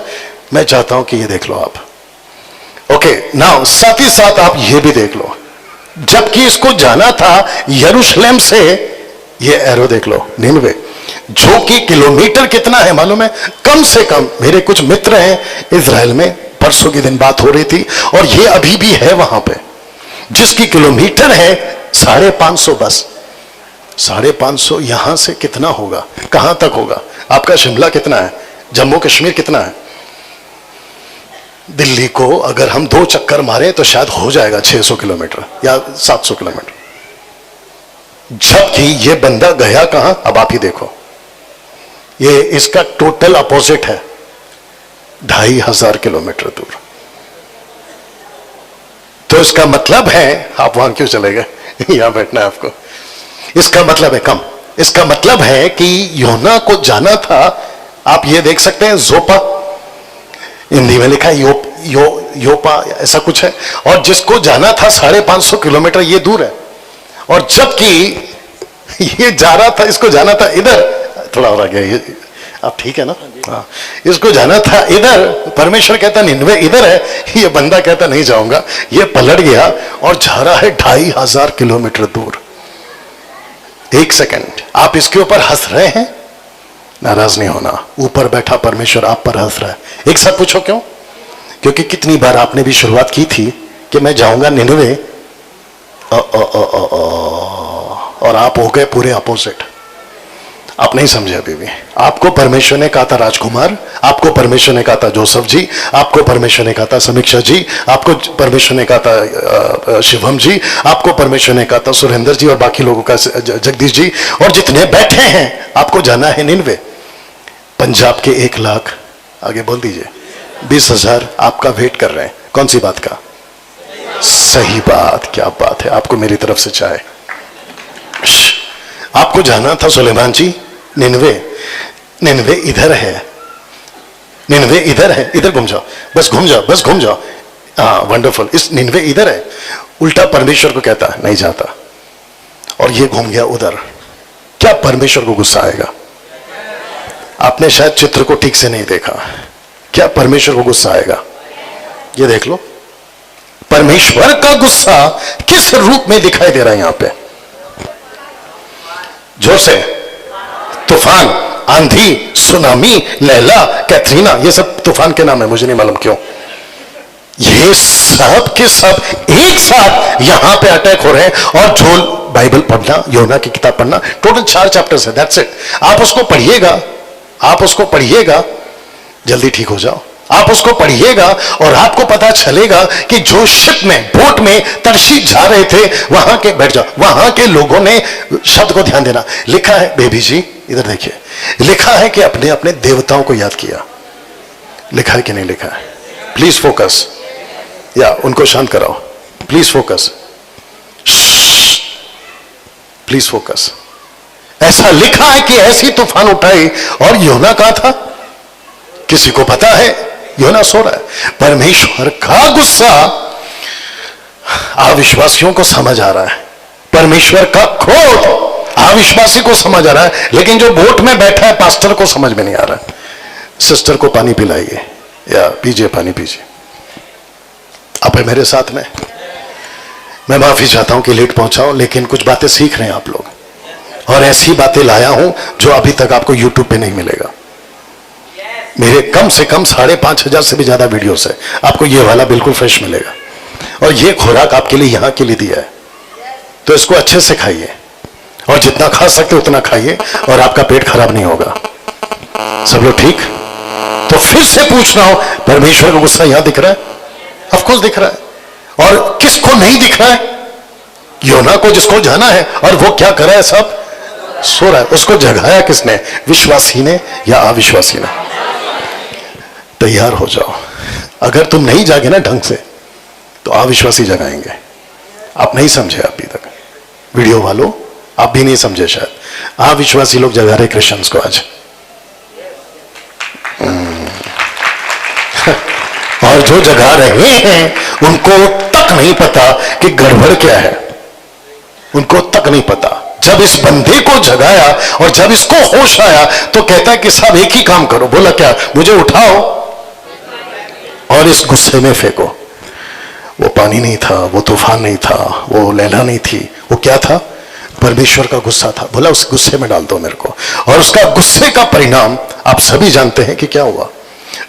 मैं चाहता हूं कि ये देख लो आप। ओके नाउ, साथ ही साथ आप ये भी देख लो, जबकि इसको जाना था यरूशलेम से, ये एरो देख लो, निनवे, जो कि किलोमीटर कितना है मालूम है? कम से कम, मेरे कुछ मित्र हैं इजराइल में, परसों के दिन बात हो रही थी, और ये अभी भी है वहां पे, जिसकी किलोमीटर है 550 बस। 550 यहां से कितना होगा? कहां तक होगा? आपका शिमला कितना है? जम्मू कश्मीर कितना है? दिल्ली को अगर हम 2 चक्कर मारे तो शायद हो जाएगा 600 किलोमीटर या 700 किलोमीटर। जबकि ये बंदा गया कहां? अब आप ही देखो, ये इसका टोटल अपोजिट है, 2500 किलोमीटर दूर। तो इसका मतलब है, आप वहां क्यों चले गए? यहां बैठना है आपको। इसका मतलब है कम, इसका मतलब है कि योना को जाना था, आप ये देख सकते हैं, जोपा, हिंदी में लिखा है योपा ऐसा कुछ है, और जिसको जाना था 550 किलोमीटर, ये दूर है। और जबकि ये जा रहा था, इसको जाना था इधर, थोड़ा और आ गया ये, आप ठीक है ना? हाँ, इसको जाना था इधर, परमेश्वर कहता निनवे इधर है, ये बंदा कहता नहीं जाऊंगा, ये पलट गया और जा रहा है 2500 किलोमीटर दूर। एक सेकंड, आप इसके ऊपर हंस रहे हैं? नाराज नहीं होना, ऊपर बैठा परमेश्वर आप पर हंस रहा है। एक साथ पूछो क्यों? क्योंकि कितनी बार आपने भी शुरुआत की थी कि मैं जाऊंगा निनवे, और आप हो गए पूरे अपोजिट। आप नहीं समझे अभी भी। आपको परमेश्वर ने कहा था राजकुमार, आपको परमेश्वर ने कहा था जोसेफ जी, आपको परमेश्वर ने कहा था समीक्षा जी, आपको परमेश्वर ने कहा था शिवम जी, आपको परमेश्वर ने कहा था सुरेंद्र जी और बाकी लोगों का जगदीश जी, और जितने बैठे हैं आपको जाना है निन्वे। पंजाब के 1 लाख, आगे बोल दीजिए, 20,000 आपका वेट कर रहे हैं। कौन सी बात का? सही बात। क्या बात है, आपको मेरी तरफ से चाहे। आपको जाना था सुलेमान जी निन्वे। निन्वे इधर है, निन्वे इधर है, इधर घूम जाओ, बस घूम जाओ, बस घूम जाओ। हाँ वंडरफुल, इस निन्वे इधर है। उल्टा परमेश्वर को कहता नहीं जाता, और ये घूम गया उधर। क्या परमेश्वर को गुस्सा आएगा? आपने शायद चित्र को ठीक से नहीं देखा। क्या परमेश्वर को गुस्सा आएगा? ये देख लो, परमेश्वर का गुस्सा किस रूप में दिखाई दे रहा है यहां पे। जोर से, तूफान, आंधी, सुनामी, लैला, कैथरीना, ये सब तूफान के नाम है, मुझे नहीं मालूम क्यों। ये सब के सब एक साथ यहां पे अटैक हो रहे हैं। और जो बाइबल पढ़ना, योना की किताब पढ़ना, टोटल 4 चैप्टर्स है, दैट्स इट। आप उसको पढ़िएगा, आप उसको पढ़िएगा, जल्दी ठीक हो जाओ। आप उसको पढ़िएगा और आपको पता चलेगा कि जो शिप में, बोट में तरशीश जा रहे थे, वहां के, बैठ जाओ, वहां के लोगों ने, शब्द को ध्यान देना, लिखा है, बेबी जी इधर देखिए, लिखा है कि अपने अपने देवताओं को याद किया। लिखा है कि नहीं लिखा है? प्लीज फोकस, या उनको शांत कराओ, प्लीज फोकस, प्लीज फोकस। ऐसा लिखा है कि ऐसी तूफान उठाई। और योना कहा था, किसी को पता है? योना सो रहा है। परमेश्वर का गुस्सा अविश्वासियों को समझ आ रहा है, परमेश्वर का क्रोध अविश्वासी को समझ आ रहा है, लेकिन जो बोट में बैठा है पास्टर को समझ में नहीं आ रहा। सिस्टर को पानी पिलाइए, या पीजिए, पानी पीजिए। आप है मेरे साथ में। मैं माफी चाहता हूं कि लेट पहुंचा हूं, लेकिन कुछ बातें सीख रहे हैं आप लोग, और ऐसी बातें लाया हूं जो अभी तक आपको यूट्यूब पे नहीं मिलेगा। मेरे कम से कम 5,500 से भी ज्यादा वीडियोस है, आपको ये वाला बिल्कुल फ्रेश मिलेगा। और ये खुराक आपके लिए यहां के लिए दिया है, तो इसको अच्छे से खाइए, और जितना खा सकते उतना खाइए, और आपका पेट खराब नहीं होगा। सब लोग ठीक? तो फिर से पूछ रहा हूं, परमेश्वर का गुस्सा यहां दिख रहा है? ऑफ कोर्स दिख रहा है। और किसको नहीं दिख रहा है? योना को, जिसको जाना है, और वो क्या कर रहा है? सब सो रहा है। उसको जगाया किसने? विश्वासी ने या अविश्वासी ने? तैयार हो जाओ। अगर तुम नहीं जागे ना ढंग से, तो अविश्वासी जगाएंगे। आप नहीं समझे अभी तक, वीडियो वालों, आप भी नहीं समझे शायद। अविश्वासी लोग जगा रहे क्रिश्चियंस को आज। और जो जगा रहे हैं उनको तक नहीं पता कि गड़बड़ क्या है, उनको तक नहीं पता। जब इस बंदे को जगाया और जब इसको होश आया, तो कहता है कि साहब एक ही काम करो। बोला क्या? मुझे उठाओ और इस गुस्से में फेंको। वो पानी नहीं था, वो तूफान नहीं था, वो लैला नहीं थी, वो क्या था? परमेश्वर का गुस्सा था। बोला उस गुस्से में डाल दो मेरे को। और उसका गुस्से का परिणाम आप सभी जानते हैं कि क्या हुआ।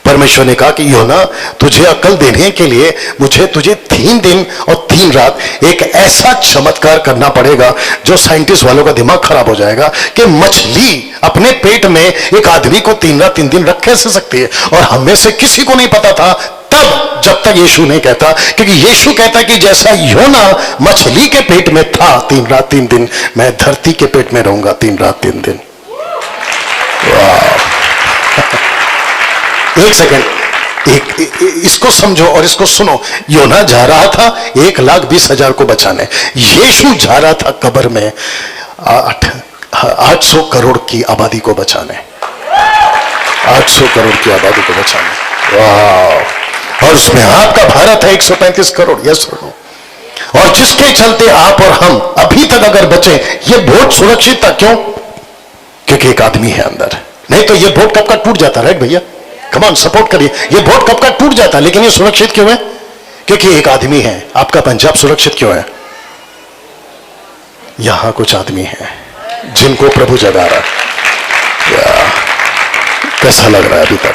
परमेश्वर ने कहा कि योना, तुझे अकल देने के लिए मुझे तुझे 3 दिन और 3 रात एक ऐसा चमत्कार करना पड़ेगा जो साइंटिस्ट वालों का दिमाग खराब हो जाएगा, कि मछली अपने पेट में एक आदमी को 3 रात 3 दिन रख कैसे सकती है। और हमें से किसी को नहीं पता था तब, जब तक यीशु नहीं कहता, क्योंकि यीशु कहता कि जैसा योना मछली के पेट में था 3 रात 3 दिन, मैं धरती के पेट में रहूंगा 3 रात 3 दिन। एक सेकंड, इसको समझो और इसको सुनो। योना जा रहा था 1,20,000 को बचाने, यीशु जा रहा था कब्र में 800 करोड़ की आबादी को बचाने। 800 करोड़ की आबादी को बचाने। वाह! और उसमें आपका भारत है 135 करोड़। यस, और जिसके चलते आप और हम अभी तक अगर बचे, ये बोट सुरक्षित था। क्यों? क्योंकि एक आदमी है अंदर। नहीं तो ये बोट कब का टूट जाता, राइट भैया? कम ऑन, सपोर्ट करिए। ये बोट कब का टूट जाता, लेकिन ये सुरक्षित क्यों है? क्योंकि एक आदमी है। आपका पंजाब सुरक्षित क्यों है? यहां कुछ आदमी है जिनको प्रभु जगा रहा है। कैसा लग रहा है अभी तक?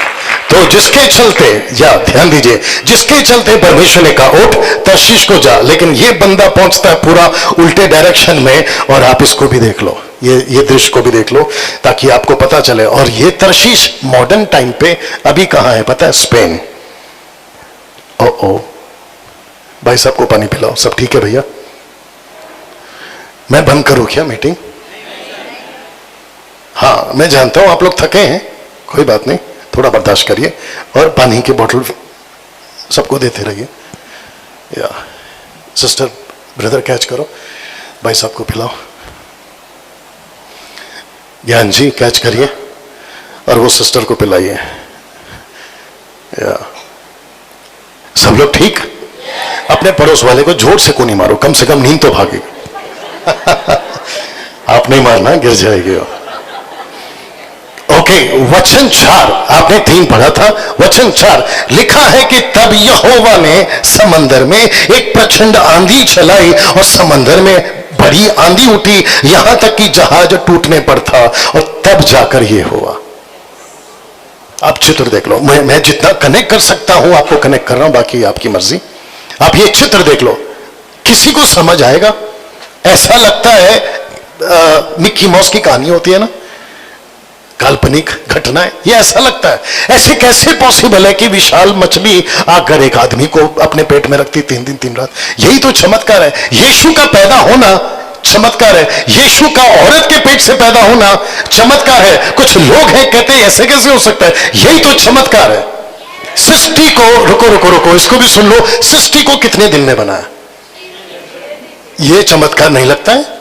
तो जिसके चलते, या ध्यान दीजिए, जिसके चलते परमेश्वर ने कहा उठ तर्शीश को जा, लेकिन ये बंदा पहुंचता है पूरा उल्टे डायरेक्शन में। और आप इसको भी देख लो, ये दृश्य को भी देख लो ताकि आपको पता चले। और ये तरशीश मॉडर्न टाइम पे अभी कहां है पता है? स्पेन। ओ भाई साहब को पानी पिलाओ। सब ठीक है भैया? मैं बंद करूं क्या मीटिंग? हाँ मैं जानता हूं आप लोग थके हैं, कोई बात नहीं, थोड़ा बर्दाश्त करिए और पानी की बोतल सबको देते रहिए। या सिस्टर ब्रदर कैच करो, भाई साहब को पिलाओ। ज्ञान जी कैच करिए और वो सिस्टर को पिलाइए। या सब लोग ठीक? अपने पड़ोस वाले को जोर से को नहीं मारो, कम से कम नींद तो भागेगी। आप नहीं मारना, गिर जाएगी। ओके, वचन 4 आपने 3 पढ़ा था। वचन 4 लिखा है कि तब यहोवा ने समंदर में एक प्रचंड आंधी चलाई और समंदर में बड़ी आंधी उठी, यहां तक कि जहाज टूटने पर था, और तब जाकर यह हुआ। आप चित्र देख लो, मैं जितना कनेक्ट कर सकता हूं आपको कनेक्ट कर रहा हूं, बाकी आपकी मर्जी। आप ये चित्र देख लो, किसी को समझ आएगा? ऐसा लगता है मिक्की माउस की कहानी होती है ना, काल्पनिक घटनाएं, ये ऐसा लगता है। ऐसे कैसे पॉसिबल है कि विशाल मछली आकर एक आदमी को अपने पेट में रखती 3 दिन 3 रात? यही तो चमत्कार है। यीशु का पैदा होना चमत्कार है। यीशु का औरत के पेट से पैदा होना चमत्कार है। कुछ लोग हैं कहते हैं ऐसे कैसे हो सकता है? यही तो चमत्कार है। सृष्टि को रुको इसको भी सुन लो, सृष्टि को कितने दिन में बनाया? यह चमत्कार नहीं लगता है?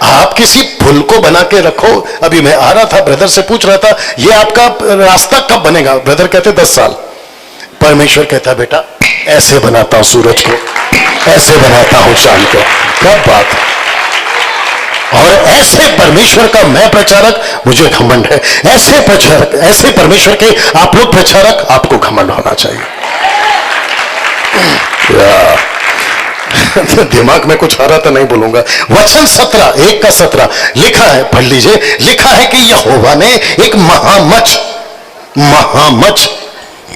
आप किसी फूल को बना के रखो। अभी मैं आ रहा था, ब्रदर से पूछ रहा था ये आपका रास्ता कब बनेगा? ब्रदर कहते 10 साल। परमेश्वर कहता बेटा ऐसे बनाता हूं सूरज को, ऐसे बनाता हूं चांद को। क्या बात है! और ऐसे परमेश्वर का मैं प्रचारक, मुझे घमंड है। ऐसे प्रचारक, ऐसे परमेश्वर के आप लोग प्रचारक, आपको घमंड होना चाहिए। दिमाग में कुछ आ रहा था, नहीं बोलूंगा। वचन 17 1 का 17 लिखा है, पढ़ लीजिए। लिखा है कि यहोवा ने एक महामच्छ,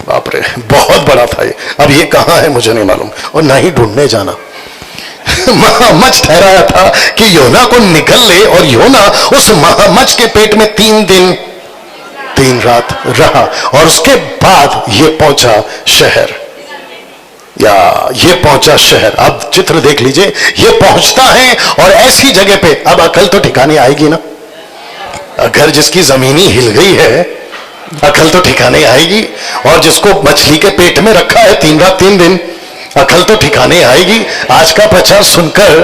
बाप रे बहुत बड़ा था ये। अब ये कहां है मुझे नहीं मालूम और ना ही ढूंढने जाना। महामच्छ ठहराया था कि योना को निकल ले, और योना उस महामच्छ के पेट में 3 दिन 3 रात रहा, और उसके बाद ये पहुंचा शहर, या ये पहुंचा शहर। अब चित्र देख लीजिए, ये पहुंचता है और ऐसी जगह पे, अब अकल तो ठिकाने आएगी ना। अगर जिसकी जमीनी हिल गई है, अकल तो ठिकाने आएगी। और जिसको मछली के पेट में रखा है 3 रात 3 दिन, अकल तो ठिकाने आएगी। आज का प्रचार सुनकर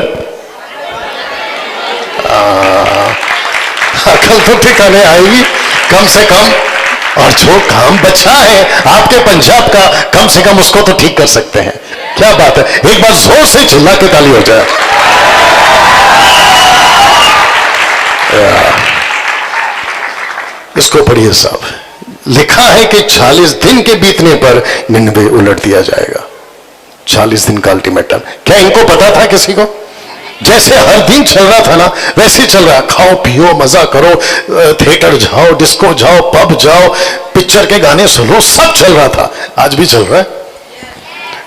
अकल तो ठिकाने आएगी कम से कम। और जो काम बचा है आपके पंजाब का, कम से कम उसको तो ठीक कर सकते हैं। क्या बात है! एक बार जोर से चिल्ला के ताली हो जाए। इसको पढ़िए साहब। लिखा है कि 40 दिन के बीतने पर निन्वे उलट दिया जाएगा। 40 दिन का अल्टीमेटम। क्या इनको पता था किसी को? जैसे हर दिन चल रहा था ना, वैसे चल रहा। खाओ पियो मजा करो, थिएटर जाओ, डिस्को जाओ, पब जाओ, पिक्चर के गाने सुनो, सब चल रहा था। आज भी चल रहा है।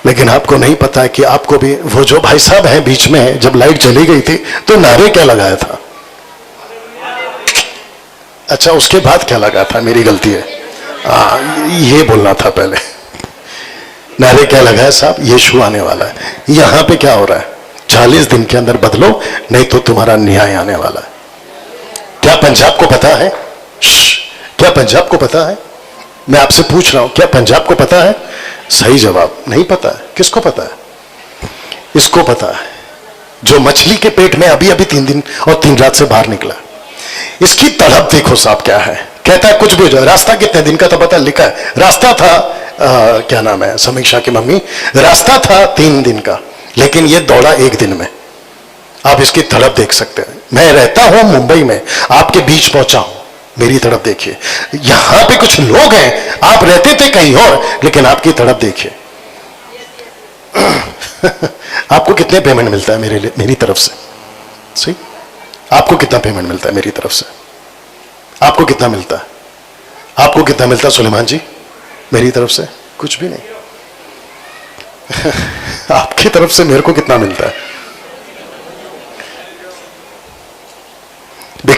लेकिन आपको नहीं पता है कि आपको भी, वो जो भाई साहब हैं बीच में, जब लाइट चली गई थी तो नारे क्या लगाया था? अच्छा उसके बाद क्या लगा था? मेरी गलती है, ये बोलना था पहले। नारे क्या लगाया साहब? यीशु आने वाला है। यहां पे क्या हो रहा है? 40 दिन के अंदर बदलो, नहीं तो तुम्हारा न्याय आने वाला है। क्या पंजाब को पता है? क्या पंजाब को पता है? मैं आपसे पूछ रहा हूं, क्या पंजाब को पता है? सही जवाब नहीं पता है। किसको पता है? इसको पता है, जो मछली के पेट में अभी अभी 3 दिन और 3 रात से बाहर निकला। इसकी तड़प देखो साहब क्या है। कहता है कुछ भी हो जाए। रास्ता कितने दिन का था पता? लिखा है रास्ता था क्या नाम है समीक्षा की मम्मी, रास्ता था 3 दिन का, लेकिन ये दौड़ा 1 दिन में। आप इसकी तड़प देख सकते हैं। मैं रहता हूं मुंबई में, आपके बीच पहुंचा हूं, मेरी तड़प देखिए। यहां पे कुछ लोग हैं, आप रहते थे कहीं और, लेकिन आपकी तड़प देखिए। आपको कितने पेमेंट मिलता है मेरी तरफ से? सही, आपको कितना पेमेंट मिलता है मेरी तरफ से? आपको कितना मिलता है? आपको कितना मिलता है सुलेमान जी मेरी तरफ से? कुछ भी नहीं। आपकी तरफ से मेरे को कितना मिलता है?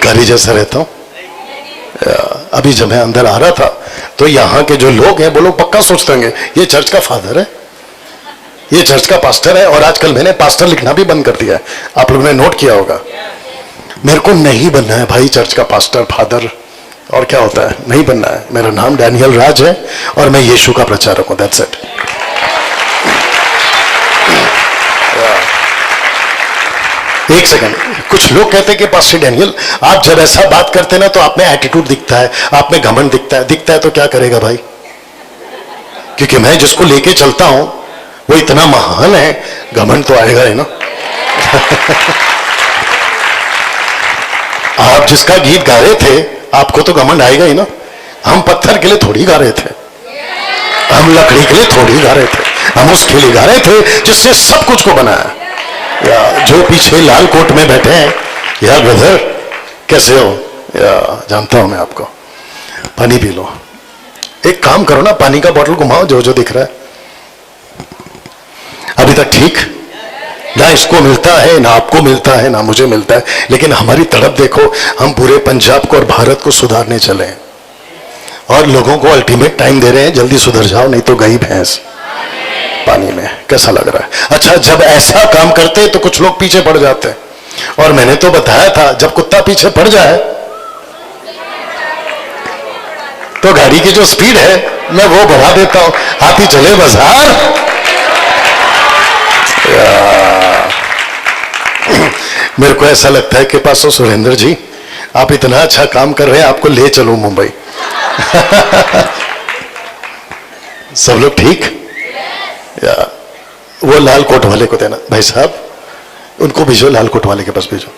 भिखारी जैसा रहता हूं? अभी जब मैं अंदर आ रहा था तो यहाँ के जो लोग हैं वो लोग पक्का सोचते होंगे ये चर्च का फादर है, ये चर्च का पास्टर है। और आजकल मैंने पास्टर लिखना भी बंद कर दिया है, आप लोगों ने नोट किया होगा। मेरे को नहीं बनना है भाई चर्च का पास्टर फादर, और क्या होता है, नहीं बनना है। मेरा नाम डैनियल राज है और मैं यीशु का प्रचारक हूं, दैट्स इट। एक सेकंड, कुछ लोग कहते हैं कि पास्टर डैनियल आप जब ऐसा बात करते ना तो आप में एटीट्यूड दिखता है, आप में घमंड दिखता है। दिखता है तो क्या करेगा भाई, क्योंकि मैं जिसको लेके चलता हूं वो इतना महान है, घमंड तो आएगा ही ना। आप जिसका गीत गा रहे थे आपको तो घमंड आएगा ही ना। हम पत्थर के लिए थोड़ी गा रहे थे, हम लकड़ी के लिए थोड़ी गा रहे थे, हम उसके लिए गा रहे थे जिससे सब कुछ को बनाया। या जो पीछे लाल कोट में बैठे हैं, या ब्रदर कैसे हो, या जानता हूं मैं आपको, पानी पी लो। एक काम करो ना, पानी का बोतल घुमाओ, जो जो दिख रहा है। अभी तक ठीक ना इसको मिलता है, ना आपको मिलता है, ना मुझे मिलता है, लेकिन हमारी तड़प देखो, हम पूरे पंजाब को और भारत को सुधारने चले हैं और लोगों को अल्टीमेट टाइम दे रहे हैं, जल्दी सुधर जाओ नहीं तो गई भैंस पानी में। कैसा लग रहा है? अच्छा, जब ऐसा काम करते तो कुछ लोग पीछे पड़ जाते हैं, और मैंने तो बताया था जब कुत्ता पीछे पड़ जाए तो गाड़ी की जो स्पीड है मैं वो बढ़ा देता हूं, हाथी चले बाजार। मेरे को ऐसा लगता है कि पास्टर सुरेंद्र जी आप इतना अच्छा काम कर रहे हैं, आपको ले चलो मुंबई। सब लोग ठीक? या वो लाल कोट वाले को देना, भाई साहब उनको भेजो, लाल कोट वाले के पास भेजो।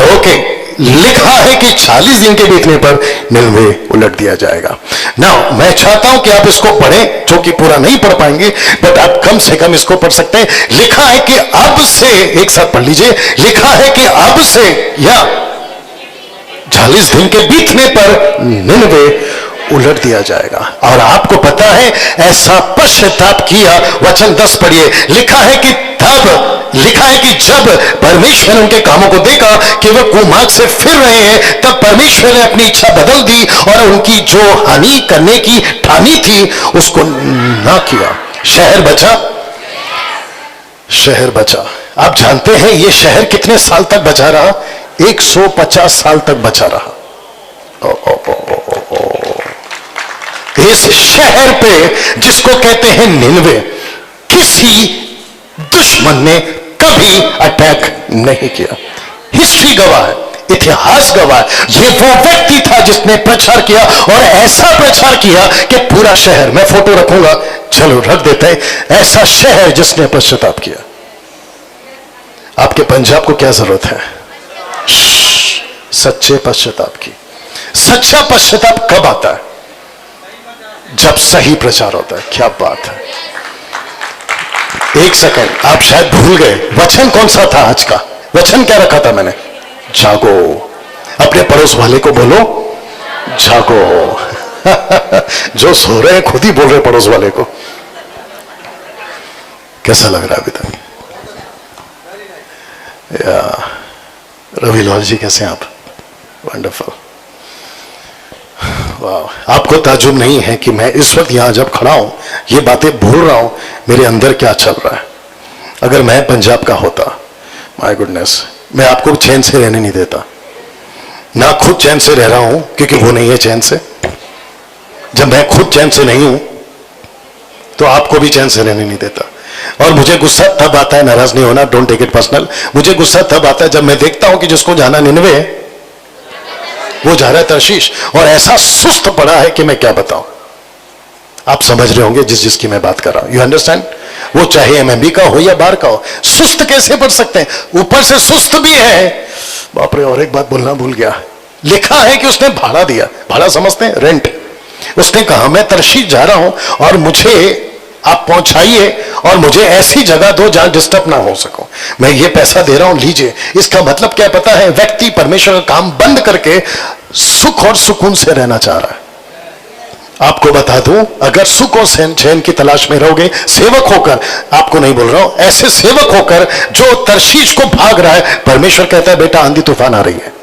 ओके, लिखा है कि 40 दिन के बीतने पर निनवे उलट दिया जाएगा। नाउ मैं चाहता हूं कि आप इसको पढ़ें, जो कि पूरा नहीं पढ़ पाएंगे बट आप कम से कम इसको पढ़ सकते हैं। लिखा है कि अब से, एक साथ पढ़ लीजिए, लिखा है कि अब से या 40 दिन के बीतने पर निनवे उलट दिया जाएगा। और आपको पता है ऐसा पश्चाताप किया, वचन 10 पढ़िए, लिखा है कि तब, लिखा है कि जब परमेश्वर ने उनके कामों को देखा कि वे कुमार्ग से फिर रहे हैं, तब परमेश्वर ने अपनी इच्छा बदल दी और उनकी जो हानि करने की ठानी थी उसको ना किया। शहर बचा, शहर बचा। आप जानते हैं ये शहर कितने साल तक बचा रहा? 150 साल तक बचा रहा। इस शहर पे जिसको कहते हैं निनवे, किसी दुश्मन ने कभी अटैक नहीं किया। हिस्ट्री गवाह है, इतिहास गवाह है। ये वो व्यक्ति था जिसने प्रचार किया, और ऐसा प्रचार किया कि पूरा शहर, मैं फोटो रखूंगा, चलो रख देते हैं, ऐसा शहर जिसने पश्चाताप किया। आपके पंजाब को क्या जरूरत है? सच्चे पश्चाताप की। सच्चा पश्चाताप कब आता है? जब सही प्रचार होता है। क्या बात है। एक सेकंड, आप शायद भूल गए वचन कौन सा था आज का? वचन क्या रखा था मैंने? जागो। अपने पड़ोस वाले को बोलो जागो। जो सो रहे हैं खुद ही बोल रहे पड़ोस वाले को। कैसा लग रहा है अभी तक? रवि लाल जी कैसे हैं आप? वंडरफुल। वाह, आपको ताजुब नहीं है कि मैं इस वक्त यहां जब खड़ा हूं ये बातें भूल रहा हूं, मेरे अंदर क्या चल रहा है। अगर मैं पंजाब का होता, माय गुडनेस, मैं आपको चैन से रहने नहीं देता। ना खुद चैन से रह रहा हूं क्योंकि वो नहीं है चैन से। जब मैं खुद चैन से नहीं हूं तो आपको भी चैन से रहने नहीं देता। और मुझे गुस्सा तब आता है, नाराज नहीं होना, डोंट टेक इट पर्सनल, मुझे गुस्सा तब आता है जब मैं देखता हूं कि जिसको जाना निनवे वो जा रहा है तर्शीश, और ऐसा सुस्त पड़ा है कि मैं क्या बताऊं। आप समझ रहे होंगे जिस जिसकी मैं बात कर रहा हूं। You understand? वो चाहे एमएमबी का हो या बाहर का हो, सुस्त कैसे पढ़ सकते हैं? ऊपर से सुस्त भी है। बाप रे, और एक बात बोलना भूल गया। लिखा है कि उसने भाड़ा दिया। भाड़ा समझते हैं? रेंट। उसने कहा मैं तर्शीश जा रहा हूं और मुझे आप पहुंचाइए और मुझे ऐसी जगह दो जहां डिस्टर्ब ना हो सको, मैं ये पैसा दे रहा हूं, लीजिए। इसका मतलब क्या पता है? व्यक्ति परमेश्वर का काम बंद करके सुख और सुकून से रहना चाह रहा है। आपको बता दूं, अगर सुख और चैन की तलाश में रहोगे, सेवक होकर, आपको नहीं बोल रहा हूं, ऐसे सेवक होकर जो तर्शीश को भाग रहा है, परमेश्वर कहता है बेटा आंधी तूफान आ रही है,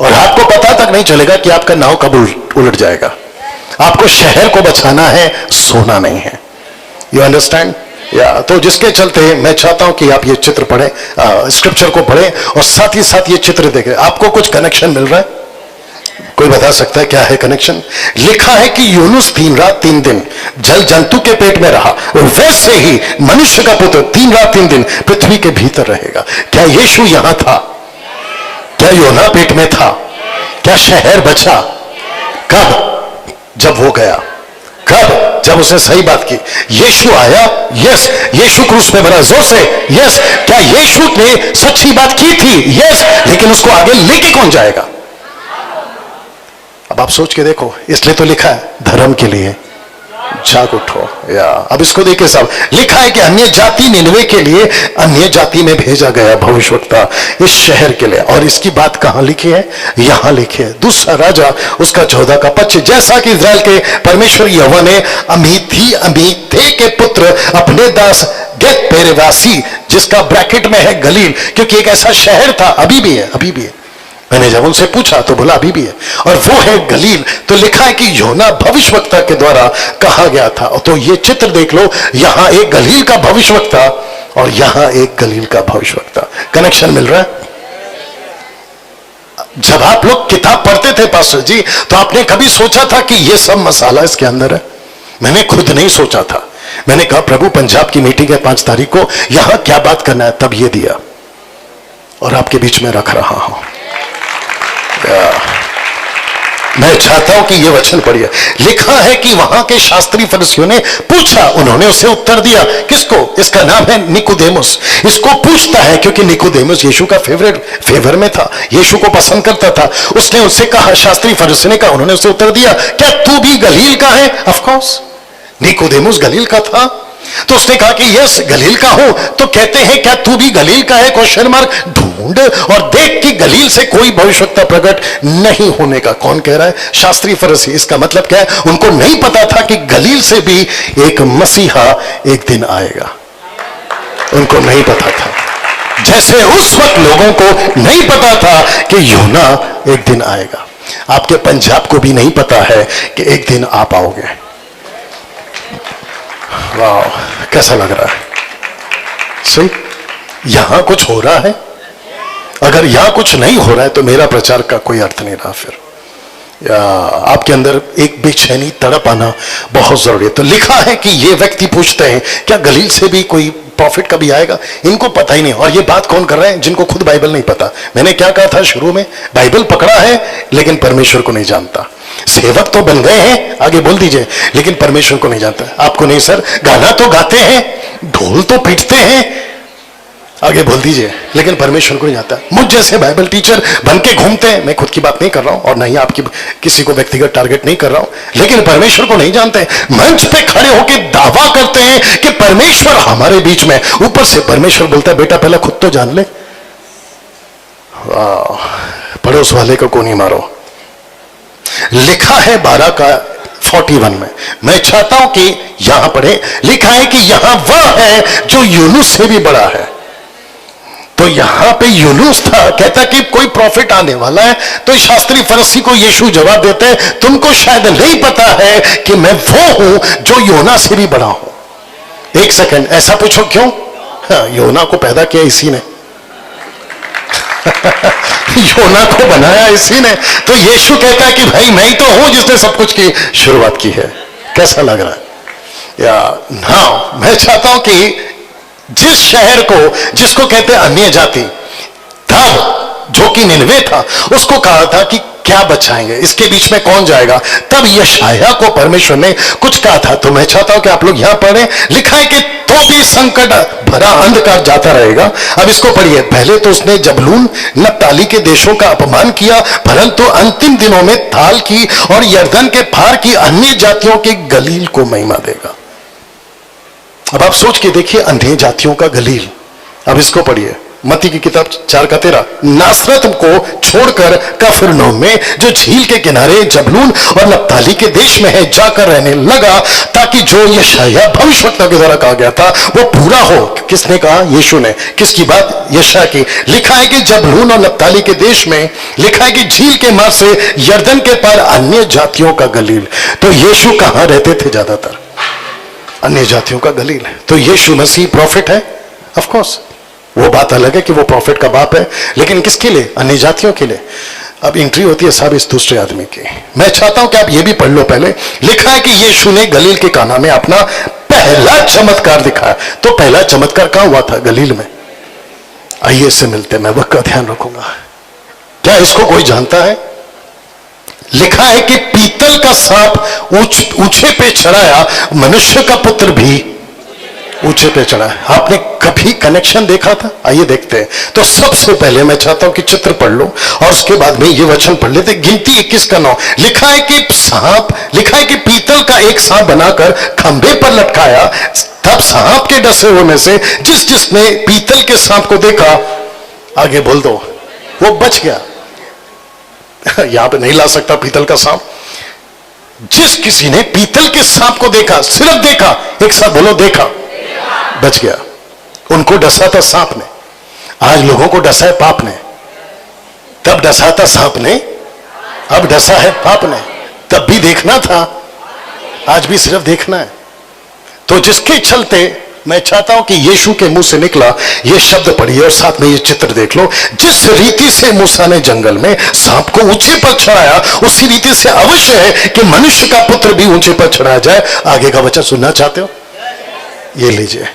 और आपको पता तक नहीं चलेगा कि आपका नाव कब उलट जाएगा। आपको शहर को बचाना है, सोना नहीं है। You understand? या तो जिसके चलते मैं चाहता हूं कि आप ये चित्र पढ़ें, स्क्रिप्चर को पढ़ें और साथ ही साथ ये चित्र देखें। आपको कुछ कनेक्शन मिल रहा है? कोई बता सकता है क्या है कनेक्शन? लिखा है कि यूनुस 3 रात 3 दिन जल जंतु के पेट में रहा, वैसे ही मनुष्य का पुत्र 3 रात 3 दिन पृथ्वी के भीतर रहेगा। क्या यीशु यहां था? क्या योना पेट में था? क्या शहर बचा? कब? जब वो गया। कब? जब उसने सही बात की। यीशु आया, यस। यीशु क्रूस पे मरा, जोर से यस। क्या यीशु ने सच्ची बात की थी? यस। लेकिन उसको आगे लेके कौन जाएगा? अब आप सोच के देखो, इसलिए तो लिखा है धर्म के लिए जाग उठो। या अब इसको देखिए साहब, लिखा है कि अन्य जाति निनवे के लिए अन्य जाति में भेजा गया भविष्यवक्ता इस शहर के लिए। और इसकी बात कहां लिखी है? यहां लिखी है, दूसरा राजा उसका 14 का 25। जैसा कि इस्राएल के परमेश्वर यहोवा ने अमीथे के पुत्र अपने दास गेत पेरेवासी, जिसका ब्रैकेट में है गलील, क्योंकि एक ऐसा शहर था, अभी भी है, अभी भी है। मैंने जब उनसे पूछा तो बोला अभी भी है, और वो है गलील। तो लिखा है कि योना भविष्यवक्ता के द्वारा कहा गया था। तो ये चित्र देख लो, यहां एक गलील का भविष्यवक्ता और यहां एक गलील का भविष्यवक्ता। कनेक्शन मिल रहा है? जब आप लोग किताब पढ़ते थे पास्टर जी, तो आपने कभी सोचा था कि ये सब मसाला इसके अंदर है? मैंने खुद नहीं सोचा था। मैंने कहा प्रभु पंजाब की मीटिंग है 5 तारीख को, यहां क्या बात करना है, तब ये दिया और आपके बीच में रख रहा हूं। मैं चाहता हूं कि यह वचन पढ़िए। लिखा है कि वहां के शास्त्री फरीसियों ने पूछा, उन्होंने उसे उत्तर दिया। किसको? इसका नाम है निकोदेमुस। इसको पूछता है क्योंकि निकोदेमुस यीशु का फेवर में था, यीशु को पसंद करता था। उसने उससे कहा, शास्त्री फरीसियों ने कहा, उन्होंने उसे उत्तर दिया, क्या तू भी गलील का है? ऑफ कोर्स निकोदेमुस गलील का था। तो उसने कहा कि यस गलील का हूं। तो कहते हैं क्या तू भी गलील का है? Question mark. ढूंढ और देख कि गलील से कोई भविष्यवक्ता प्रकट नहीं होने का। कौन कह रहा है? शास्त्री फरीसी। इसका मतलब क्या है? उनको नहीं पता था कि गलील से भी एक मसीहा एक दिन आएगा। उनको नहीं पता था, जैसे उस वक्त लोगों को नहीं पता था कि योना एक दिन आएगा। आपके पंजाब को भी नहीं पता है कि एक दिन आप आओगे। वाह, कैसा लग रहा है? सही, यहां कुछ हो रहा है। अगर यहां कुछ नहीं हो रहा है तो मेरा प्रचार का कोई अर्थ नहीं रहा। फिर या आपके अंदर एक बेचैनी, तड़प आना बहुत जरूरी है। तो लिखा है कि ये व्यक्ति पूछते हैं क्या गलील से भी कोई प्रॉफिट कभी आएगा? इनको पता ही नहीं। और ये बात कौन कर रहे हैं? जिनको खुद बाइबल नहीं पता। मैंने क्या कहा था शुरू में? बाइबल पकड़ा है लेकिन परमेश्वर को नहीं जानता। सेवक तो बन गए हैं, आगे बोल दीजिए, लेकिन परमेश्वर को नहीं जानता। आपको नहीं सर, गाना तो गाते हैं, ढोल तो पीटते हैं, आगे बोल दीजिए, लेकिन परमेश्वर को नहीं जानता। मुझ जैसे बाइबल टीचर बन के घूमते हैं, मैं खुद की बात नहीं कर रहा हूं और नहीं आपकी किसी को व्यक्तिगत टारगेट नहीं कर रहा हूं, लेकिन परमेश्वर को नहीं जानते। मंच पे खड़े होकर दावा करते हैं कि परमेश्वर हमारे बीच में। ऊपर से परमेश्वर बोलता है बेटा पहले खुद तो जान ले। पड़ोस वाले को नहीं मारो। लिखा है 12 का 41 में। मैं चाहता हूं कि यहां पढ़े। लिखा है कि यहां वह है जो यूनुस से भी बड़ा है। तो यहां पे यूनुस था, कहता कि कोई प्रॉफिट आने वाला है। तो शास्त्री फरीसी को यीशु जवाब देते हैं, तुमको शायद नहीं पता है कि मैं वो हूं जो योना से भी बड़ा हूं। एक सेकंड, ऐसा पूछो क्यों? हाँ, योना को पैदा किया इसी ने। योना को बनाया इसी ने। तो यीशु कहता है कि भाई मैं ही तो हूं जिसने सब कुछ की शुरुआत की है। कैसा लग रहा है? या नाउ मैं चाहता हूं कि जिस शहर को, जिसको कहते हैं अन्य जाति, तब जो कि निनवे था, उसको कहा था कि क्या बचाएंगे, इसके बीच में कौन जाएगा? तब यशायाह को परमेश्वर ने कुछ कहा था। तो मैं चाहता हूं कि आप लोग यहां पढ़ें। लिखा है कि तो भी संकट भरा अंधकार जाता रहेगा। अब इसको पढ़िए। पहले तो उसने जबलून नप्ताली के देशों का अपमान किया, परंतु अंतिम दिनों में थाल की और यरदन के पार की अन्य जातियों के गलील को महिमा देगा। अब आप सोच के देखिए, अन्य जातियों का गलील। अब इसको पढ़िए। मत्ती की किताब 4:13, नासरत को छोड़कर कफरनहूम में जो झील के किनारे जबलून और नप्ताली के देश में है जाकर रहने लगा, ताकि जो यशायाह भविष्यवक्ता के द्वारा कहा गया था वो पूरा हो। किसने कहा? यीशु ने। किसकी बात? यशायाह की। लिखा है कि जबलून और नप्ताली के देश में, लिखा है कि झील के मार्ग से यरदन के पार अन्य जातियों का गलील। तो यीशु कहां रहते थे? ज्यादातर अन्य जातियों का गलील। तो यीशु मसीह प्रॉफिट है? ऑफ कोर्स, वो बात अलग है कि वो प्रॉफिट का बाप है, लेकिन किसके लिए? अन्य जातियों के लिए। अब एंट्री होती है साहब इस दूसरे आदमी की। मैं चाहता हूं कि आप ये भी पढ़ लो पहले। लिखा है कि यीशु ने गलील के काना में अपना पहला चमत्कार दिखाया। तो पहला चमत्कार कहां हुआ था? गलील में। आइए इससे मिलते, मैं वक्त का ध्यान रखूंगा। क्या इसको कोई जानता है? लिखा है कि पीतल का सांप ऊंचे पे चढ़ाया, मनुष्य का पुत्र भी ऊंचे पे चढ़ा। आपने कभी कनेक्शन देखा था? आइए देखते हैं। तो सबसे पहले मैं चाहता हूं कि चित्र पढ़ लो और उसके बाद में ये वचन पढ़ लेते। गिनती 21 का 9 लिखा है कि सांप, लिखा है कि पीतल का एक सांप बनाकर खंभे पर लटकाया। तब सांप के डसे हुए में से जिसने पीतल के सांप को देखा, आगे बोल दो, वो बच गया। यहां पे नहीं ला सकता पीतल का सांप। जिस किसी ने पीतल के सांप को देखा, सिर्फ देखा, एक साथ बोलो देखा, बच गया। उनको डसा था सांप ने। आज लोगों को डसा है पाप ने। तब डसा था सांप ने, अब डसा है पाप ने। तब भी देखना था, आज भी सिर्फ देखना है। तो जिसके चलते मैं चाहता हूं कि यीशु के मुंह से निकला ये शब्द पढ़िए और साथ में ये चित्र देख लो। जिस रीति से मूसा ने जंगल में सांप को ऊंचे पर चढ़ाया, उसी रीति से अवश्य है कि मनुष्य का पुत्र भी ऊंचे पर चढ़ाया जाए। आगे का वचन सुनना चाहते हो? ये लीजिए।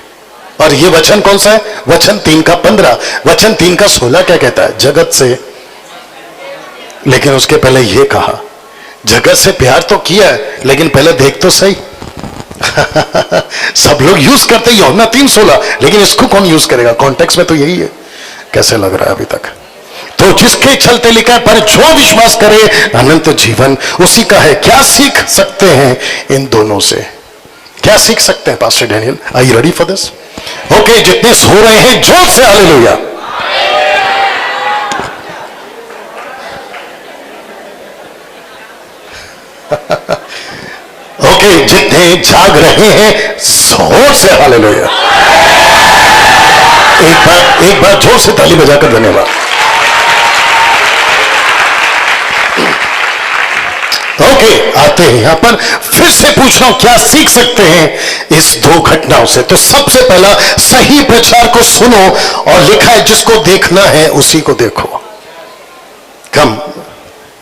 और ये वचन कौन सा है? वचन 3 का 15। वचन 3 का 16 क्या कहता है? जगत से, लेकिन उसके पहले ये कहा, जगत से प्यार तो किया है, लेकिन पहले देख तो सही। सब लोग यूज करते हैं यूहन्ना 3:16, लेकिन इसको कौन यूज करेगा? कॉन्टेक्स्ट में तो यही है। कैसे लग रहा है अभी तक? तो जिसके चलते लिखा है, पर जो विश्वास करे अनंत जीवन उसी का है। क्या सीख सकते हैं इन दोनों से? क्या सीख सकते हैं pastor Daniel? Are you ready for this? Okay, जितने सो रहे हैं जोर से हालेलुया। ओके, जितने जाग रहे हैं जोर से हालेलुया। एक बार जोर से ताली बजाकर धन्यवाद। ओके, आते हैं यहां पर। फिर से पूछ रहा हूं, क्या सीख सकते हैं इस दो घटनाओं से? तो सबसे पहला, सही प्रचार को सुनो, और लिखा है जिसको देखना है उसी को देखो। कम